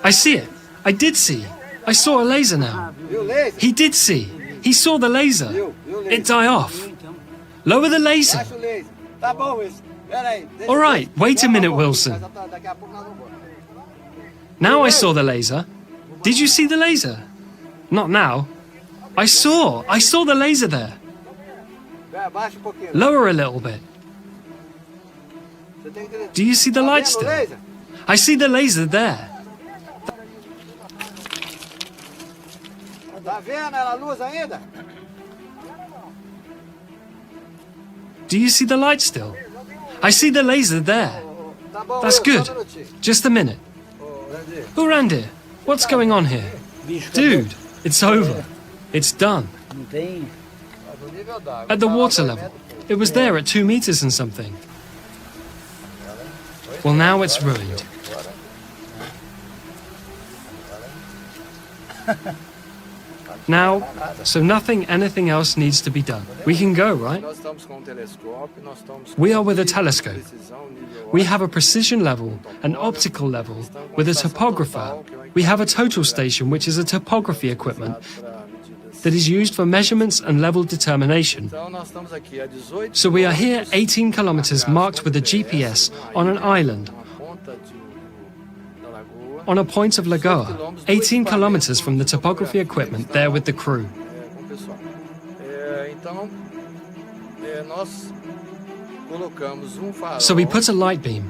I see it. I did see. I saw a laser now. He did see. He saw the laser. It die off. Lower the laser. All right, wait a minute, Wilson. Now I saw the laser. Did you see the laser? Not now. I saw the laser there. Lower a little bit. Do you see the light still? I see the laser there. Do you see the light still? I see the laser there. That's good. Just a minute. Oh, Randy, what's going on here? Dude, it's over. It's done. At the water level. It was there at 2 meters and something. Well, now it's ruined. Now, so anything else needs to be done. We can go, right? We are with a telescope. We have a precision level, an optical level, with a topographer. We have a total station, which is a topography equipment that is used for measurements and level determination. So we are here 18 kilometers marked with a GPS on an island, on a point of Lagoa, 18 kilometers from the topography equipment there with the crew. So we put a light beam,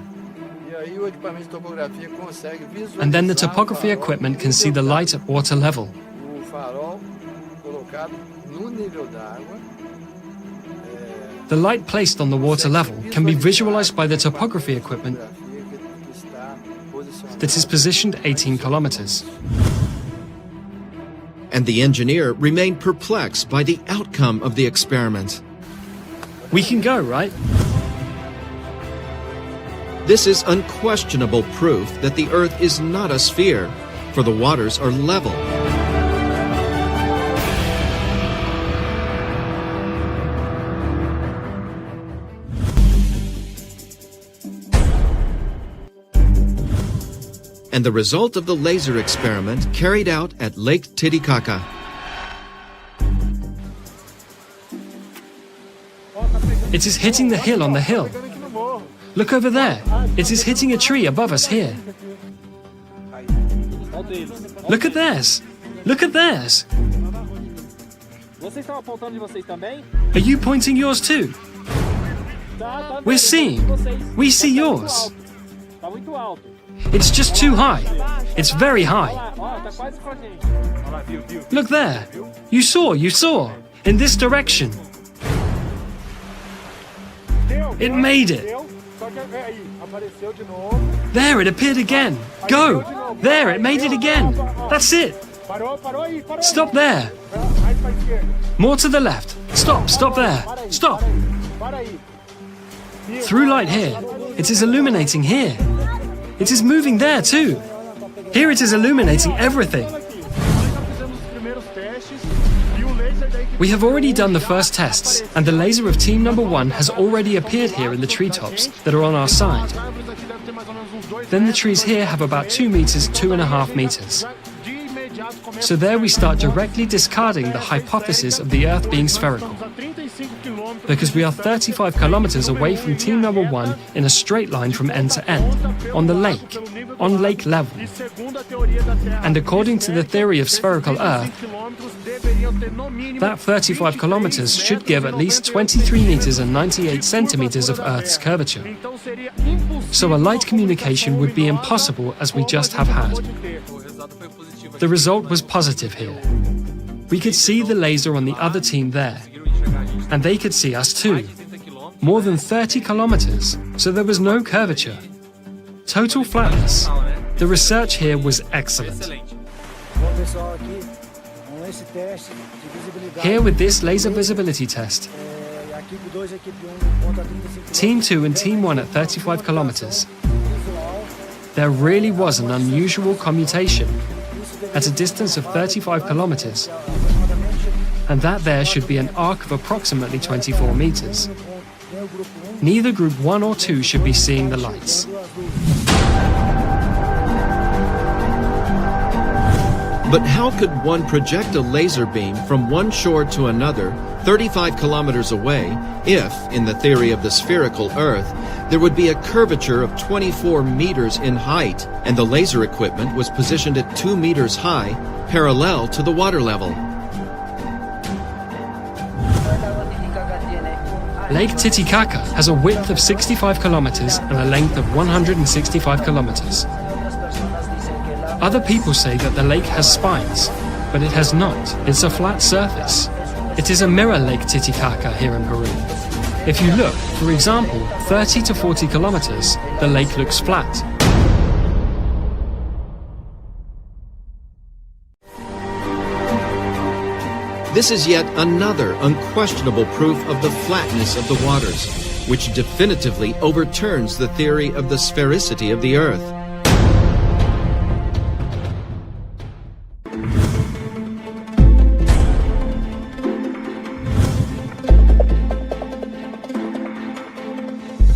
and then the topography equipment can see the light at water level. The light placed on the water level can be visualized by the topography equipment that is positioned 18 kilometers. And the engineer remained perplexed by the outcome of the experiment. We can go, right? This is unquestionable proof that the Earth is not a sphere, for the waters are level. And the result of the laser experiment carried out at Lake Titicaca. It is hitting the hill on the hill. Look over there. It is hitting a tree above us here. Look at theirs. Look at theirs. Are you pointing yours too? We're seeing. We see yours. It's just too high. It's very high. Look there. You saw. In this direction. It made it. There, it appeared again. Go. There, it made it again. That's it. Stop there! More to the left. Stop there. Stop! Through light here. It is illuminating here. It is moving there too. Here it is illuminating everything. We have already done the first tests, and the laser of team number 1 has already appeared here in the treetops that are on our side. Then the trees here have about 2 meters, 2.5 meters. So there we start directly discarding the hypothesis of the Earth being spherical. Because we are 35 kilometers away from team number 1 in a straight line from end to end, on lake level. And according to the theory of spherical Earth, that 35 kilometers should give at least 23 meters and 98 centimeters of Earth's curvature. So a light communication would be impossible as we just have had. The result was positive here. We could see the laser on the other team there, and they could see us too. More than 30 kilometers, so there was no curvature. Total flatness. The research here was excellent. Here with this laser visibility test, Team 2 and Team 1 at 35 kilometers, there really was an unusual commutation at a distance of 35 kilometers, and that there should be an arc of approximately 24 meters. Neither Group 1 or 2 should be seeing the lights. But how could one project a laser beam from one shore to another, 35 kilometers away, if, in the theory of the spherical Earth, there would be a curvature of 24 meters in height, and the laser equipment was positioned at 2 meters high, parallel to the water level? Lake Titicaca has a width of 65 kilometers and a length of 165 kilometers. Other people say that the lake has spines, but it has not. It's a flat surface. It is a mirror Lake Titicaca here in Peru. If you look, for example, 30 to 40 kilometers, the lake looks flat. This is yet another unquestionable proof of the flatness of the waters, which definitively overturns the theory of the sphericity of the Earth.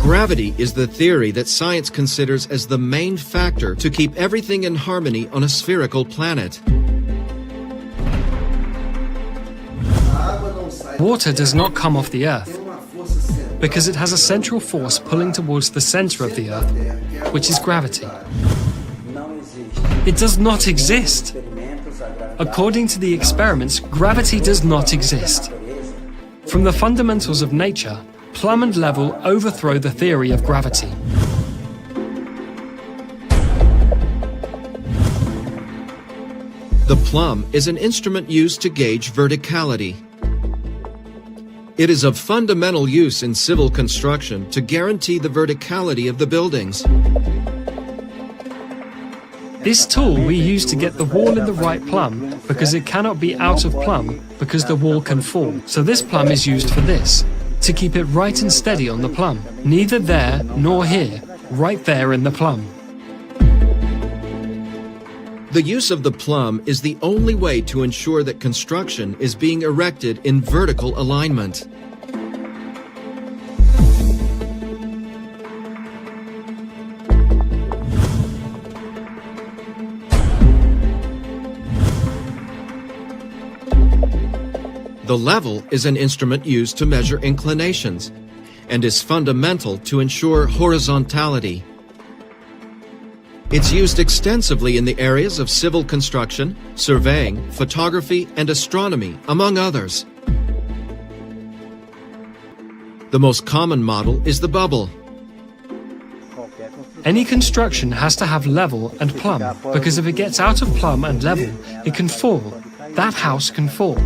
Gravity is the theory that science considers as the main factor to keep everything in harmony on a spherical planet. Water does not come off the Earth because it has a central force pulling towards the center of the Earth, which is gravity. It does not exist. According to the experiments, gravity does not exist. From the fundamentals of nature, plumb and level overthrow the theory of gravity. The plumb is an instrument used to gauge verticality. It is of fundamental use in civil construction to guarantee the verticality of the buildings. This tool we use to get the wall in the right plumb because it cannot be out of plumb because the wall can fall. So this plumb is used for this, to keep it right and steady on the plumb. Neither there nor here, right there in the plumb. The use of the plumb is the only way to ensure that construction is being erected in vertical alignment. The level is an instrument used to measure inclinations and is fundamental to ensure horizontality. It's used extensively in the areas of civil construction, surveying, photography, and astronomy, among others. The most common model is the bubble. Any construction has to have level and plumb, because if it gets out of plumb and level, it can fall. That house can fall.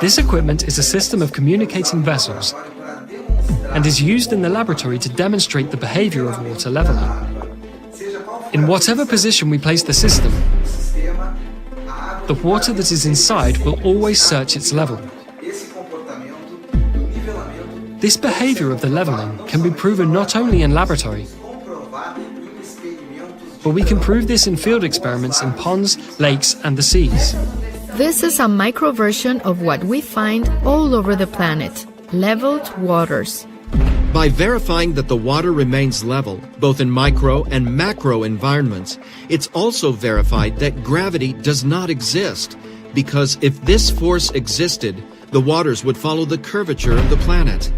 This equipment is a system of communicating vessels and is used in the laboratory to demonstrate the behavior of water leveling. In whatever position we place the system, the water that is inside will always search its level. This behavior of the leveling can be proven not only in laboratory, but we can prove this in field experiments in ponds, lakes, and the seas. This is a micro version of what we find all over the planet, leveled waters. By verifying that the water remains level, both in micro and macro environments, it's also verified that gravity does not exist, because if this force existed, the waters would follow the curvature of the planet.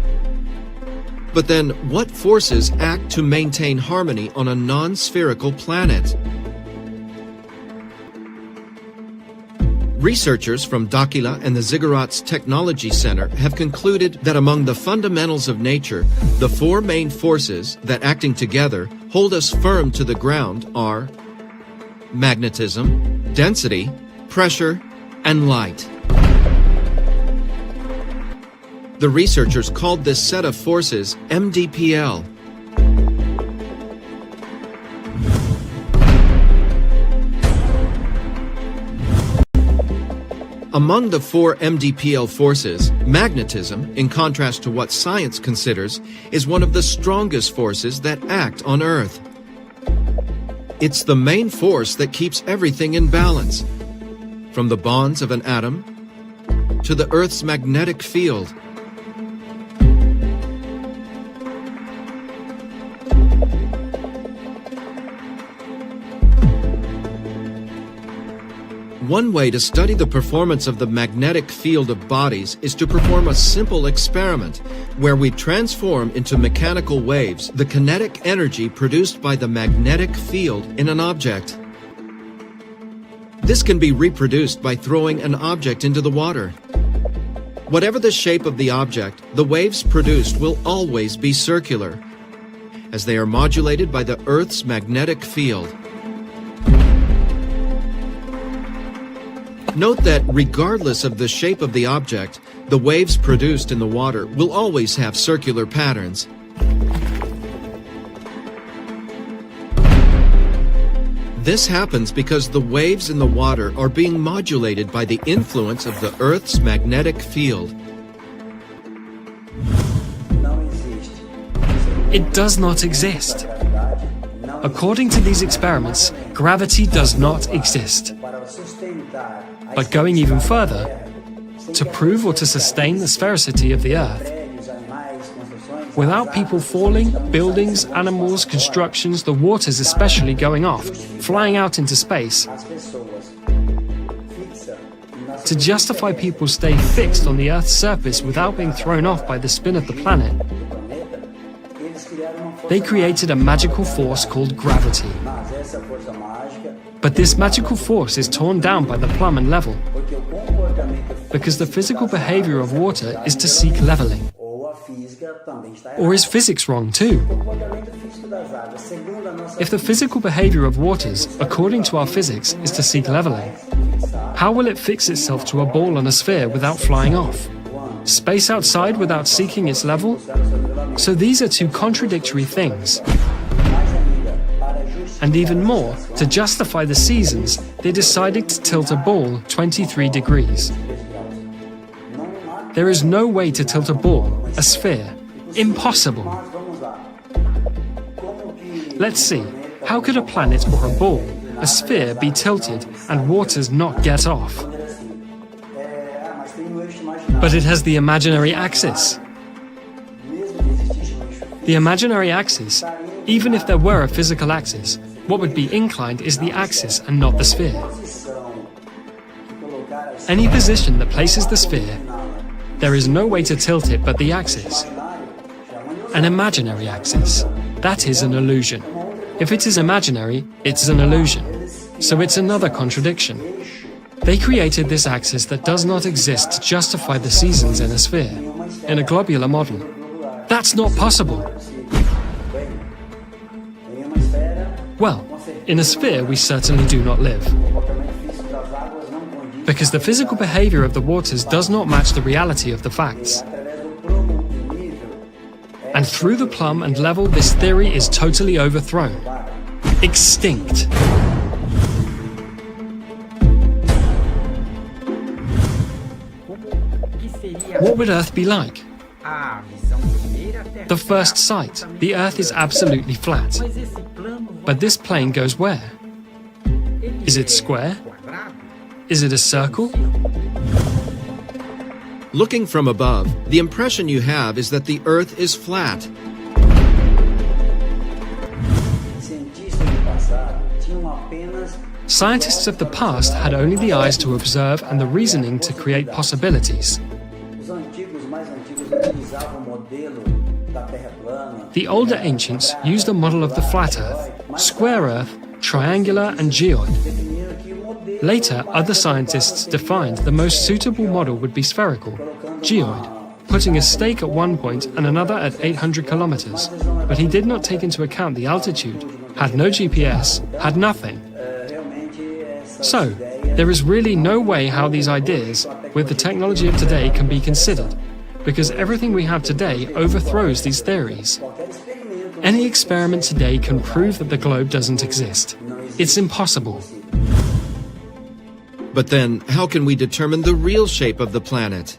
But then, what forces act to maintain harmony on a non-spherical planet? Researchers from Dakila and the Ziggurats Technology Center have concluded that among the fundamentals of nature, the four main forces that, acting together, hold us firm to the ground are magnetism, density, pressure, and light. The researchers called this set of forces MDPL. Among the four MDPL forces, magnetism, in contrast to what science considers, is one of the strongest forces that act on Earth. It's the main force that keeps everything in balance, from the bonds of an atom to the Earth's magnetic field. One way to study the performance of the magnetic field of bodies is to perform a simple experiment where we transform into mechanical waves the kinetic energy produced by the magnetic field in an object. This can be reproduced by throwing an object into the water. Whatever the shape of the object, the waves produced will always be circular, as they are modulated by the Earth's magnetic field. Note that regardless of the shape of the object, the waves produced in the water will always have circular patterns. This happens because the waves in the water are being modulated by the influence of the Earth's magnetic field. It does not exist. According to these experiments, gravity does not exist. But going even further, to prove or to sustain the sphericity of the Earth, without people falling, buildings, animals, constructions, the waters especially going off, flying out into space, to justify people staying fixed on the Earth's surface without being thrown off by the spin of the planet, they created a magical force called gravity. But this magical force is torn down by the plumb and level, because the physical behavior of water is to seek leveling. Or is physics wrong too? If the physical behavior of waters, according to our physics, is to seek leveling, how will it fix itself to a ball on a sphere without flying off? Space outside without seeking its level? So these are two contradictory things. And even more, to justify the seasons, they decided to tilt a ball 23 degrees. There is no way to tilt a ball, a sphere. Impossible. Let's see, how could a planet or a ball, a sphere, be tilted and waters not get off? But it has the imaginary axis. The imaginary axis, even if there were a physical axis, what would be inclined is the axis and not the sphere. Any position that places the sphere, there is no way to tilt it but the axis. An imaginary axis, that is an illusion. If it is imaginary, it's an illusion. So it's another contradiction. They created this axis that does not exist to justify the seasons in a sphere, in a globular model. That's not possible. Well, in a sphere we certainly do not live. Because the physical behavior of the waters does not match the reality of the facts. And through the plumb and level, this theory is totally overthrown. Extinct. What would Earth be like? The first sight, the Earth is absolutely flat. But this plane goes where? Is it square? Is it a circle? Looking from above, the impression you have is that the Earth is flat. Scientists of the past had only the eyes to observe and the reasoning to create possibilities. The older ancients used a model of the flat Earth, square Earth, triangular and geoid. Later, other scientists defined the most suitable model would be spherical, geoid, putting a stake at one point and another at 800 kilometers. But he did not take into account the altitude, had no GPS, had nothing. So, there is really no way how these ideas, with the technology of today, can be considered, because everything we have today overthrows these theories. Any experiment today can prove that the globe doesn't exist. It's impossible. But then, how can we determine the real shape of the planet?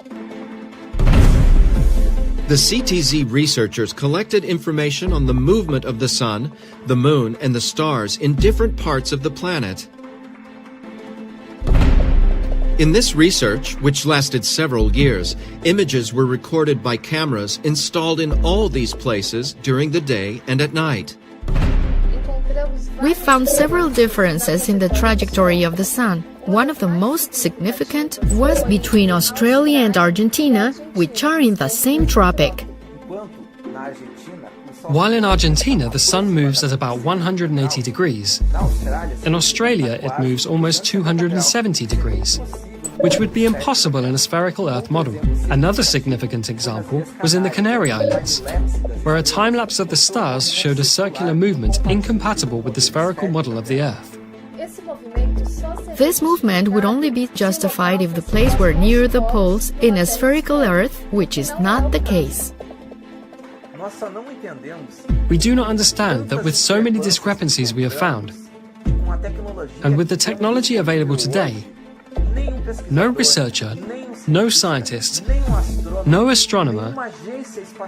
The CTZ researchers collected information on the movement of the sun, the moon, and the stars in different parts of the planet. In this research, which lasted several years, images were recorded by cameras installed in all these places during the day and at night. We found several differences in the trajectory of the sun. One of the most significant was between Australia and Argentina, which are in the same tropic. While in Argentina the sun moves at about 180 degrees, in Australia it moves almost 270 degrees, which would be impossible in a spherical Earth model. Another significant example was in the Canary Islands, where a time-lapse of the stars showed a circular movement incompatible with the spherical model of the Earth. This movement would only be justified if the place were near the poles in a spherical Earth, which is not the case. We do not understand that with so many discrepancies we have found, and with the technology available today, no researcher, no scientist, no astronomer,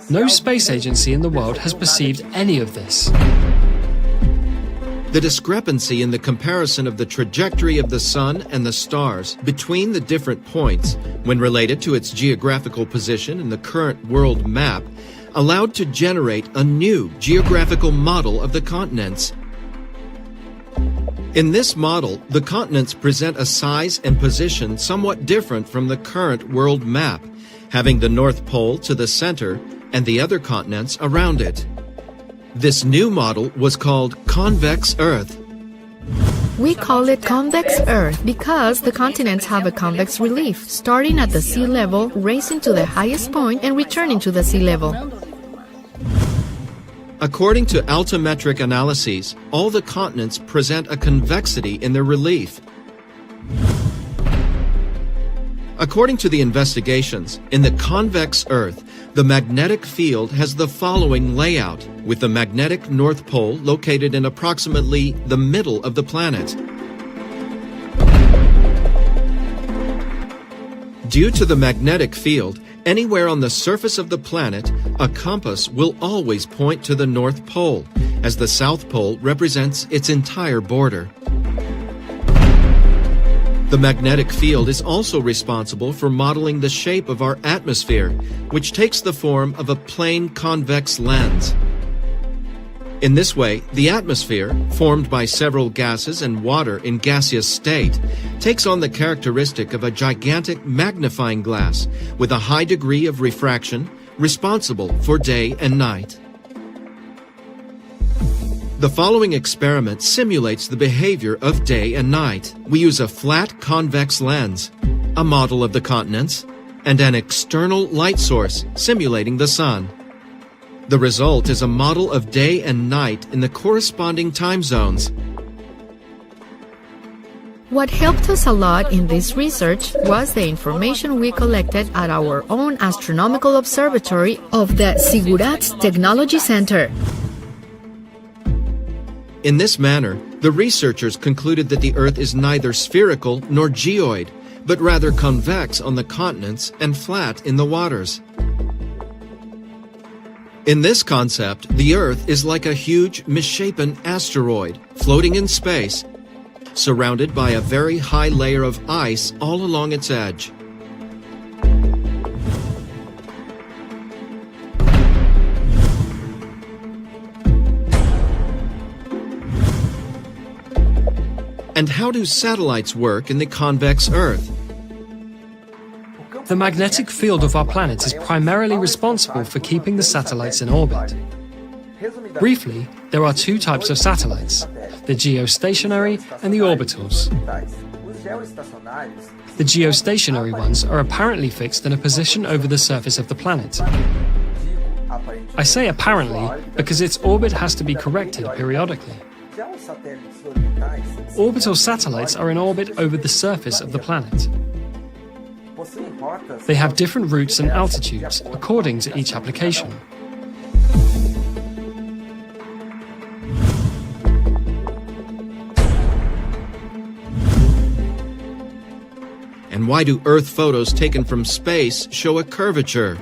no space agency in the world has perceived any of this. The discrepancy in the comparison of the trajectory of the sun and the stars between the different points, when related to its geographical position in the current world map, allowed to generate a new geographical model of the continents. In this model, the continents present a size and position somewhat different from the current world map, having the North Pole to the center and the other continents around it. This new model was called Convex Earth. We call it Convex Earth because the continents have a convex relief, starting at the sea level, racing to the highest point, and returning to the sea level. According to altimetric analyses, all the continents present a convexity in their relief. According to the investigations, in the convex Earth, the magnetic field has the following layout, with the magnetic North Pole located in approximately the middle of the planet. Due to the magnetic field, anywhere on the surface of the planet, a compass will always point to the North Pole, as the South Pole represents its entire border. The magnetic field is also responsible for modeling the shape of our atmosphere, which takes the form of a plane convex lens. In this way, the atmosphere, formed by several gases and water in gaseous state, takes on the characteristic of a gigantic magnifying glass with a high degree of refraction, responsible for day and night. The following experiment simulates the behavior of day and night. We use a flat convex lens, a model of the continents, and an external light source simulating the sun. The result is a model of day and night in the corresponding time zones. What helped us a lot in this research was the information we collected at our own astronomical observatory of the Sjedinjene Technology Center. In this manner, the researchers concluded that the Earth is neither spherical nor geoid, but rather convex on the continents and flat in the waters. In this concept, the Earth is like a huge, misshapen asteroid floating in space, surrounded by a very high layer of ice all along its edge. And how do satellites work in the convex Earth? The magnetic field of our planet is primarily responsible for keeping the satellites in orbit. Briefly, there are two types of satellites, the geostationary and the orbitals. The geostationary ones are apparently fixed in a position over the surface of the planet. I say apparently because its orbit has to be corrected periodically. Orbital satellites are in orbit over the surface of the planet. They have different routes and altitudes according to each application. And why do Earth photos taken from space show a curvature?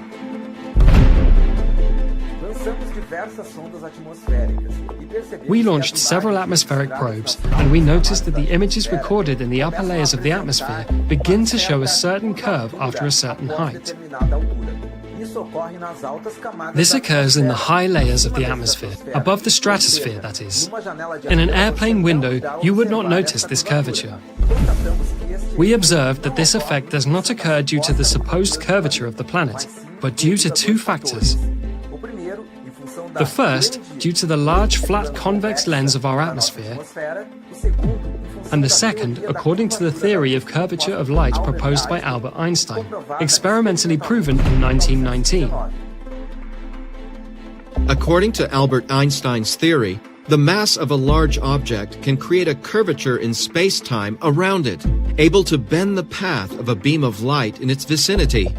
We launched several atmospheric probes, and we noticed that the images recorded in the upper layers of the atmosphere begin to show a certain curve after a certain height. This occurs in the high layers of the atmosphere, above the stratosphere, that is. In an airplane window, you would not notice this curvature. We observed that this effect does not occur due to the supposed curvature of the planet, but due to two factors. The first, due to the large flat convex lens of our atmosphere, and the second, according to the theory of curvature of light proposed by Albert Einstein, experimentally proven in 1919. According to Albert Einstein's theory, the mass of a large object can create a curvature in space-time around it, able to bend the path of a beam of light in its vicinity.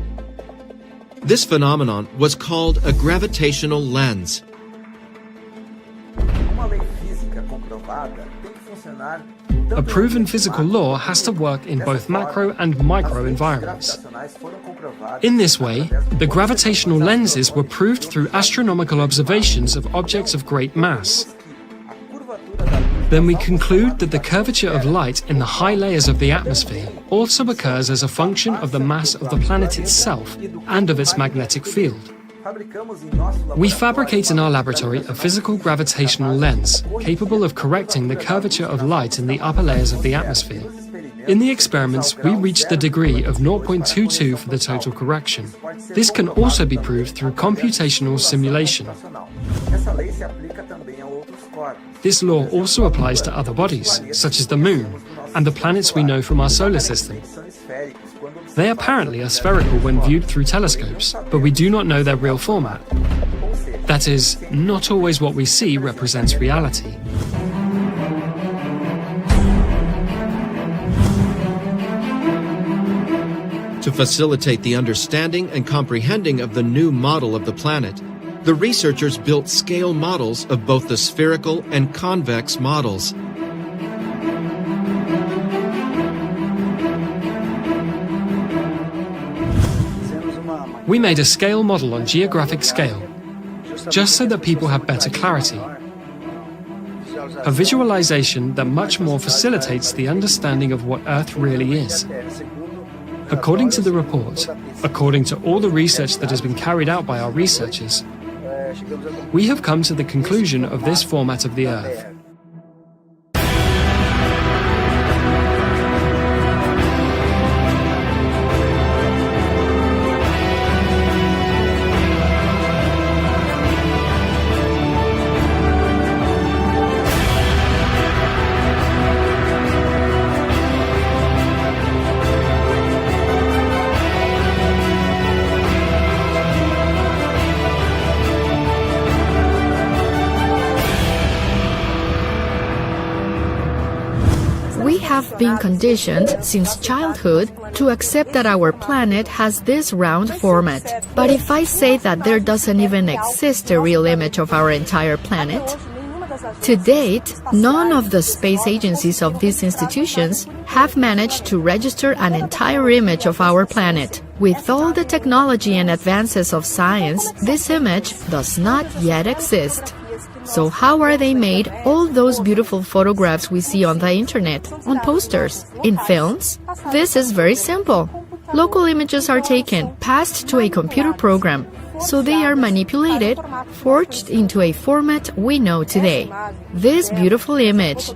This phenomenon was called a gravitational lens. A proven physical law has to work in both macro and micro environments. In this way, the gravitational lenses were proved through astronomical observations of objects of great mass. Then we conclude that the curvature of light in the high layers of the atmosphere also occurs as a function of the mass of the planet itself and of its magnetic field. We fabricate in our laboratory a physical gravitational lens capable of correcting the curvature of light in the upper layers of the atmosphere. In the experiments, we reached the degree of 0.22 for the total correction. This can also be proved through computational simulation. This law also applies to other bodies, such as the Moon, and the planets we know from our solar system. They apparently are spherical when viewed through telescopes, but we do not know their real format. That is, not always what we see represents reality. To facilitate the understanding and comprehending of the new model of the planet, the researchers built scale models of both the spherical and convex models. We made a scale model on geographic scale, just so that people have better clarity. A visualization that much more facilitates the understanding of what Earth really is. According to the report, according to all the research that has been carried out by our researchers, we have come to the conclusion of this format of the Earth. We have been conditioned since childhood to accept that our planet has this round format. But if I say that there doesn't even exist a real image of our entire planet, to date, none of the space agencies of these institutions have managed to register an entire image of our planet. With all the technology and advances of science, this image does not yet exist. So how are they made, all those beautiful photographs we see on the internet, on posters, in films? This is very simple. Local images are taken, passed to a computer program, so they are manipulated, forged into a format we know today. This beautiful image,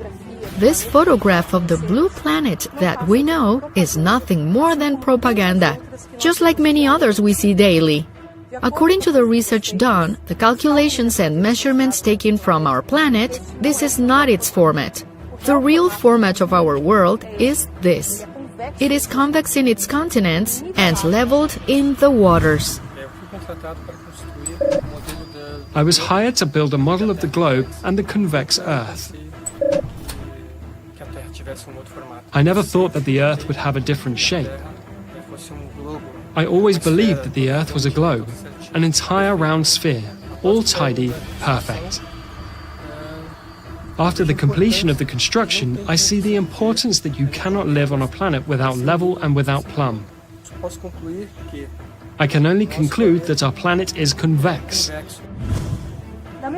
this photograph of the blue planet that we know, is nothing more than propaganda, just like many others we see daily. According to the research done, the calculations and measurements taken from our planet, this is not its format. The real format of our world is this. It is convex in its continents and leveled in the waters. I was hired to build a model of the globe and the convex Earth. I never thought that the Earth would have a different shape. I always believed that the Earth was a globe, an entire round sphere, all tidy, perfect. After the completion of the construction, I see the importance that you cannot live on a planet without level and without plumb. I can only conclude that our planet is convex.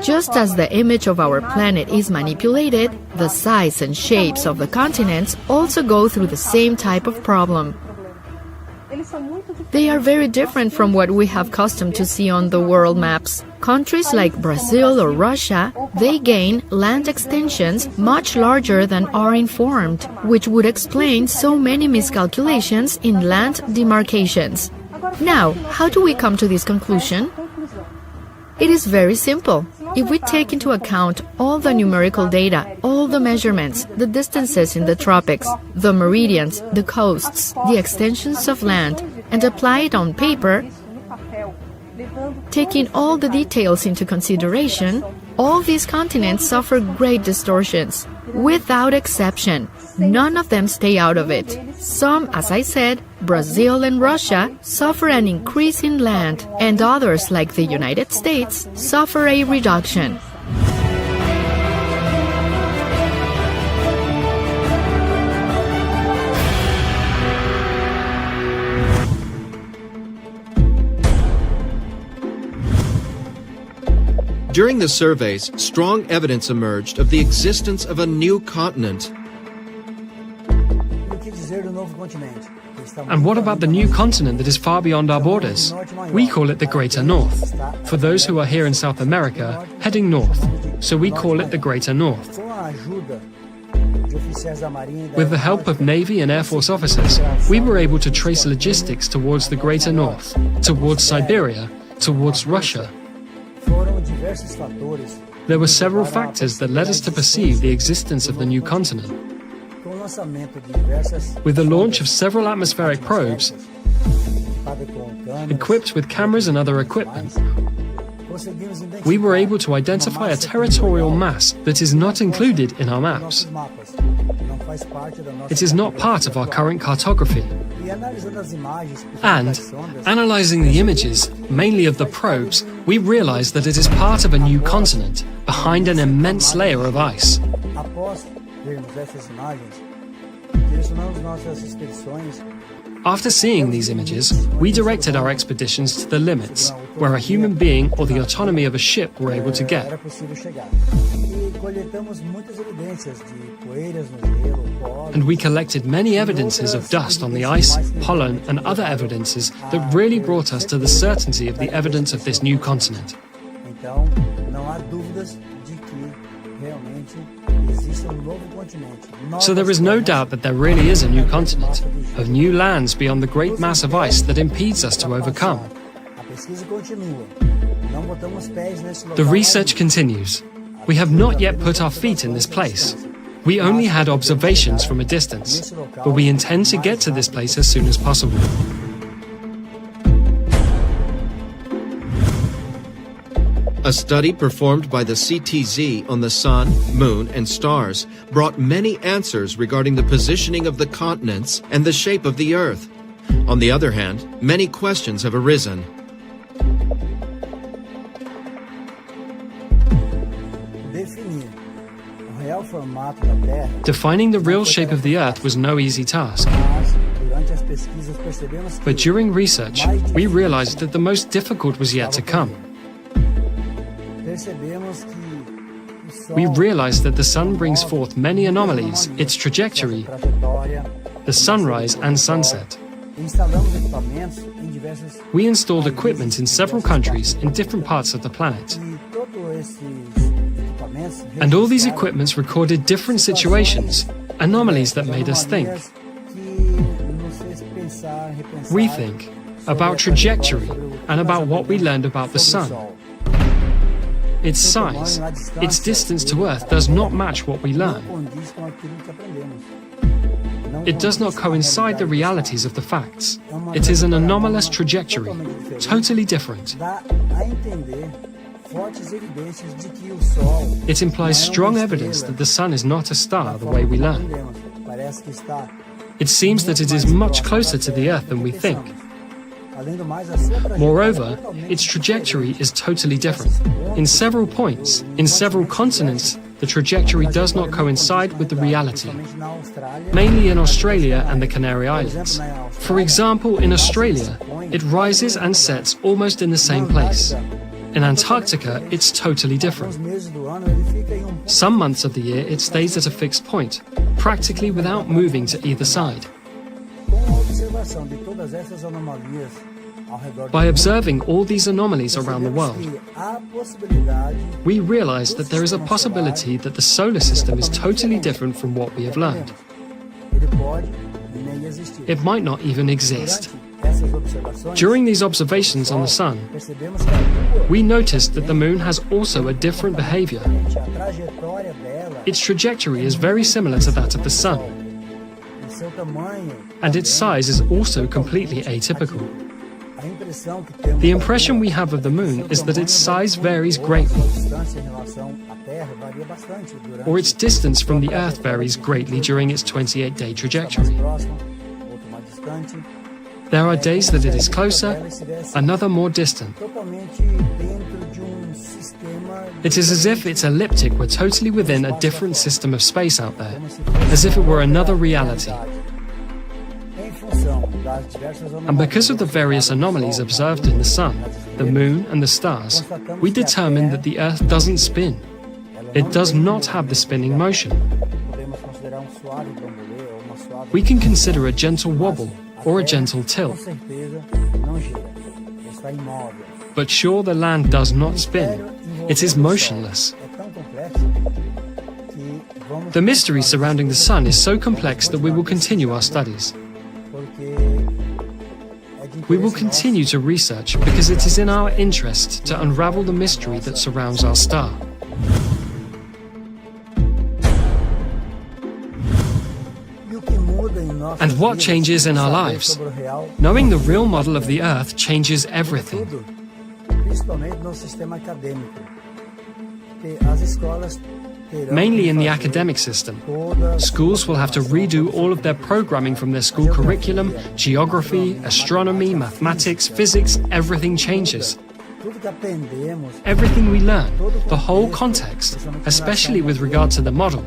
Just as the image of our planet is manipulated, the size and shapes of the continents also go through the same type of problem. They are very different from what we have custom to see on the world maps. Countries like Brazil or Russia, they gain land extensions much larger than are informed, which would explain so many miscalculations in land demarcations. Now, how do we come to this conclusion? It is very simple. If we take into account all the numerical data, all the measurements, the distances in the tropics, the meridians, the coasts, the extensions of land, and apply it on paper, taking all the details into consideration, all these continents suffer great distortions. Without exception, none of them stay out of it. Some, as I said, Brazil and Russia, suffer an increase in land, and others, like the United States, suffer a reduction. During the surveys, strong evidence emerged of the existence of a new continent. And what about the new continent that is far beyond our borders? We call it the Greater North. For those who are here in South America, heading north, so we call it the Greater North. With the help of Navy and Air Force officers, we were able to trace logistics towards the Greater North, towards Siberia, towards Russia. There were several factors that led us to perceive the existence of the new continent. With the launch of several atmospheric probes, equipped with cameras and other equipment, we were able to identify a territorial mass that is not included in our maps. It is not part of our current cartography. And, analyzing the images, mainly of the probes, we realized that it is part of a new continent, behind an immense layer of ice. After seeing these images, we directed our expeditions to the limits, where a human being or the autonomy of a ship were able to get. And we collected many evidences of dust on the ice, pollen, and other evidences that really brought us to the certainty of the evidence of this new continent. So there is no doubt that there really is a new continent, of new lands beyond the great mass of ice that impedes us to overcome. The research continues. We have not yet put our feet in this place. We only had observations from a distance, but we intend to get to this place as soon as possible. A study performed by the CTZ on the Sun, Moon, and stars brought many answers regarding the positioning of the continents and the shape of the Earth. On the other hand, many questions have arisen. Defining the real shape of the Earth was no easy task. But during research, we realized that the most difficult was yet to come. We realized that the Sun brings forth many anomalies, its trajectory, the sunrise and sunset. We installed equipment in several countries in different parts of the planet. And all these equipments recorded different situations, anomalies that made us think, rethink, about trajectory and about what we learned about the Sun. Its size, its distance to Earth does not match what we learn. It does not coincide the realities of the facts. It is an anomalous trajectory, totally different. It implies strong evidence that the Sun is not a star the way we learn. It seems that it is much closer to the Earth than we think. Moreover, its trajectory is totally different. In several points, in several continents, the trajectory does not coincide with the reality, mainly in Australia and the Canary Islands. For example, in Australia, it rises and sets almost in the same place. In Antarctica, it's totally different. Some months of the year, it stays at a fixed point, practically without moving to either side. By observing all these anomalies around the world, we realize that there is a possibility that the solar system is totally different from what we have learned. It might not even exist. During these observations on the Sun, we noticed that the Moon has also a different behavior. Its trajectory is very similar to that of the Sun, and its size is also completely atypical. The impression we have of the Moon is that its size varies greatly, or its distance from the Earth varies greatly during its 28-day trajectory. There are days that it is closer, another more distant. It is as if its elliptic were totally within a different system of space out there, as if it were another reality. And because of the various anomalies observed in the Sun, the Moon and the stars, we determined that the Earth doesn't spin. It does not have the spinning motion. We can consider a gentle wobble or a gentle tilt. But sure, the land does not spin. It is motionless. The mystery surrounding the Sun is so complex that we will continue our studies. We will continue to research because it is in our interest to unravel the mystery that surrounds our star. And what changes in our lives? Knowing the real model of the Earth changes everything. Mainly in the academic system. Schools will have to redo all of their programming from their school curriculum, geography, astronomy, mathematics, physics, everything changes. Everything we learn, the whole context, especially with regard to the model.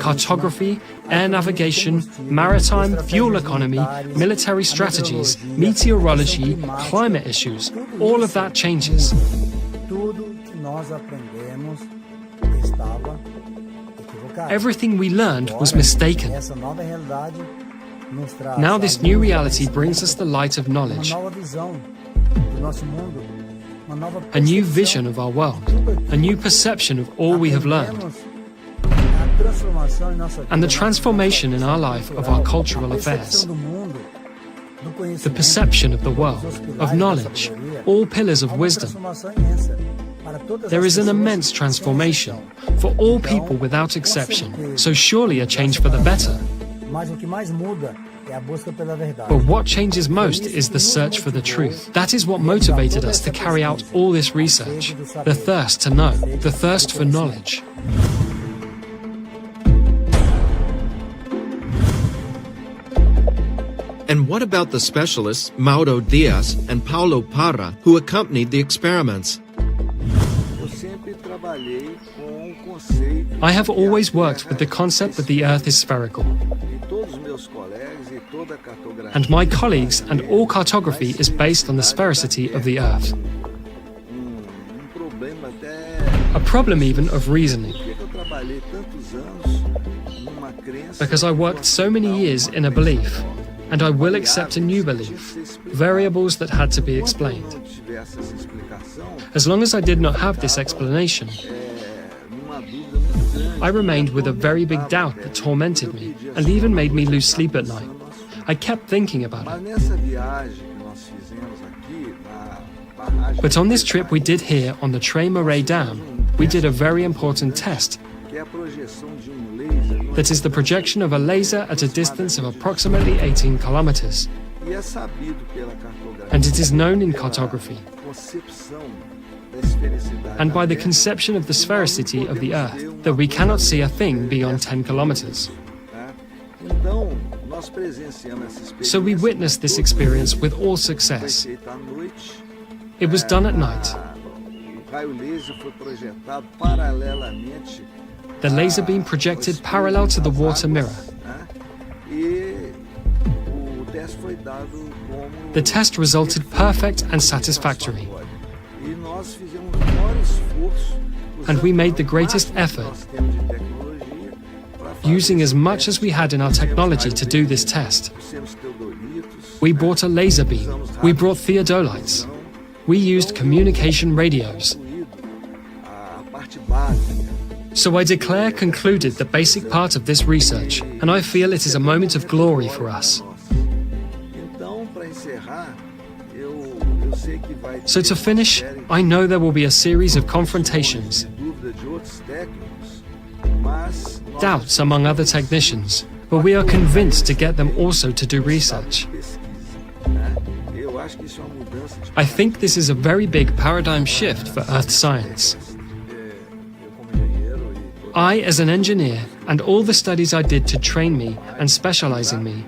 Cartography, air navigation, maritime, fuel economy, military strategies, meteorology, climate issues, all of that changes. Everything we learned was mistaken. Now this new reality brings us the light of knowledge, a new vision of our world, a new perception of all we have learned, and the transformation in our life of our cultural affairs. The perception of the world, of knowledge, all pillars of wisdom. There is an immense transformation for all people without exception, so surely a change for the better. But what changes most is the search for the truth. That is what motivated us to carry out all this research. The thirst to know, the thirst for knowledge. And what about the specialists Mauro Diaz and Paulo Parra who accompanied the experiments? I have always worked with the concept that the Earth is spherical. And my colleagues and all cartography is based on the sphericity of the Earth. A problem even of reasoning. Because I worked so many years in a belief, and I will accept a new belief, variables that had to be explained. As long as I did not have this explanation, I remained with a very big doubt that tormented me and even made me lose sleep at night. I kept thinking about it. But on this trip we did here on the Trem Array Dam, we did a very important test. That is the projection of a laser at a distance of approximately 18 kilometers. And it is known in cartography and by the conception of the sphericity of the Earth that we cannot see a thing beyond 10 kilometers. So we witnessed this experience with all success. It was done at night. The laser beam projected parallel to the water mirror. The test resulted perfect and satisfactory. And we made the greatest effort, using as much as we had in our technology to do this test. We brought a laser beam, we brought theodolites, we used communication radios. So I declare concluded the basic part of this research, and I feel it is a moment of glory for us. So to finish, I know there will be a series of confrontations, doubts among other technicians, but we are convinced to get them also to do research. I think this is a very big paradigm shift for Earth science. I, as an engineer, and all the studies I did to train me and specialize in me,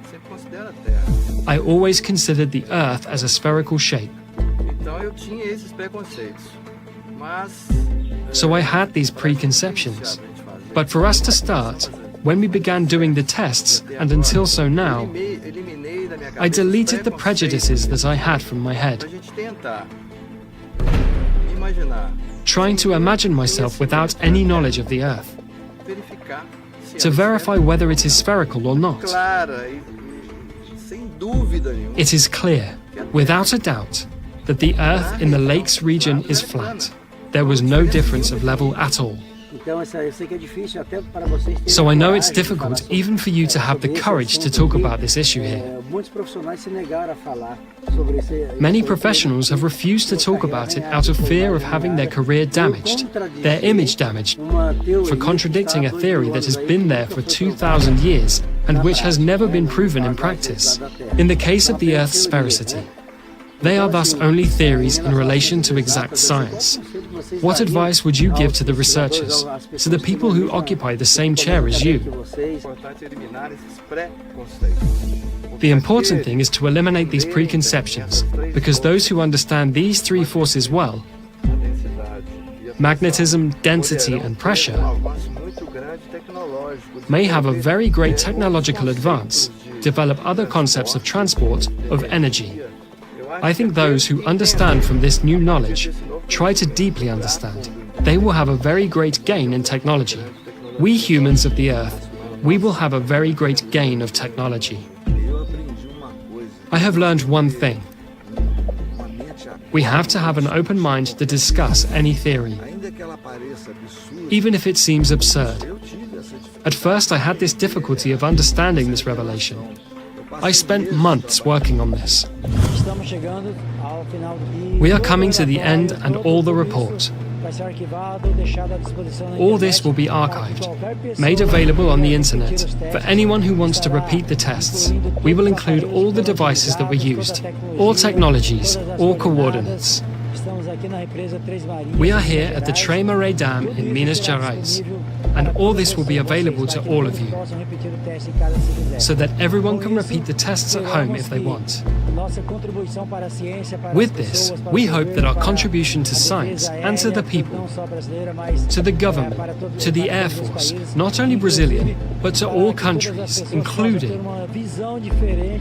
I always considered the Earth as a spherical shape. So I had these preconceptions. But for us to start, when we began doing the tests, and until so now, I deleted the prejudices that I had from my head, trying to imagine myself without any knowledge of the Earth, to verify whether it is spherical or not. It is clear, without a doubt, that the Earth in the lakes region is flat. There was no difference of level at all. So I know it's difficult even for you to have the courage to talk about this issue here. Many professionals have refused to talk about it out of fear of having their career damaged, their image damaged, for contradicting a theory that has been there for 2,000 years and which has never been proven in practice. In the case of the Earth's sphericity, they are thus only theories in relation to exact science. What advice would you give to the researchers, to the people who occupy the same chair as you? The important thing is to eliminate these preconceptions, because those who understand these three forces well, magnetism, density, and pressure, may have a very great technological advance, develop other concepts of transport, of energy. I think those who understand from this new knowledge, try to deeply understand, they will have a very great gain in technology. We humans of the Earth, we will have a very great gain of technology. I have learned one thing. We have to have an open mind to discuss any theory, even if it seems absurd. At first I had this difficulty of understanding this revelation. I spent months working on this. We are coming to the end and all the report. All this will be archived, made available on the internet. For anyone who wants to repeat the tests, we will include all the devices that were used, all technologies, all coordinates. We are here at the Três Marés Dam in Minas Gerais, and all this will be available to all of you, so that everyone can repeat the tests at home if they want. With this, we hope that our contribution to science and to the people, to the government, to the Air Force, not only Brazilian, but to all countries, including,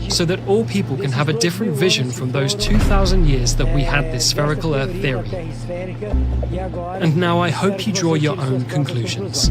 so that all people can have a different vision from those 2,000 years that we had this spherical Earth theory. And now I hope you draw your own conclusions.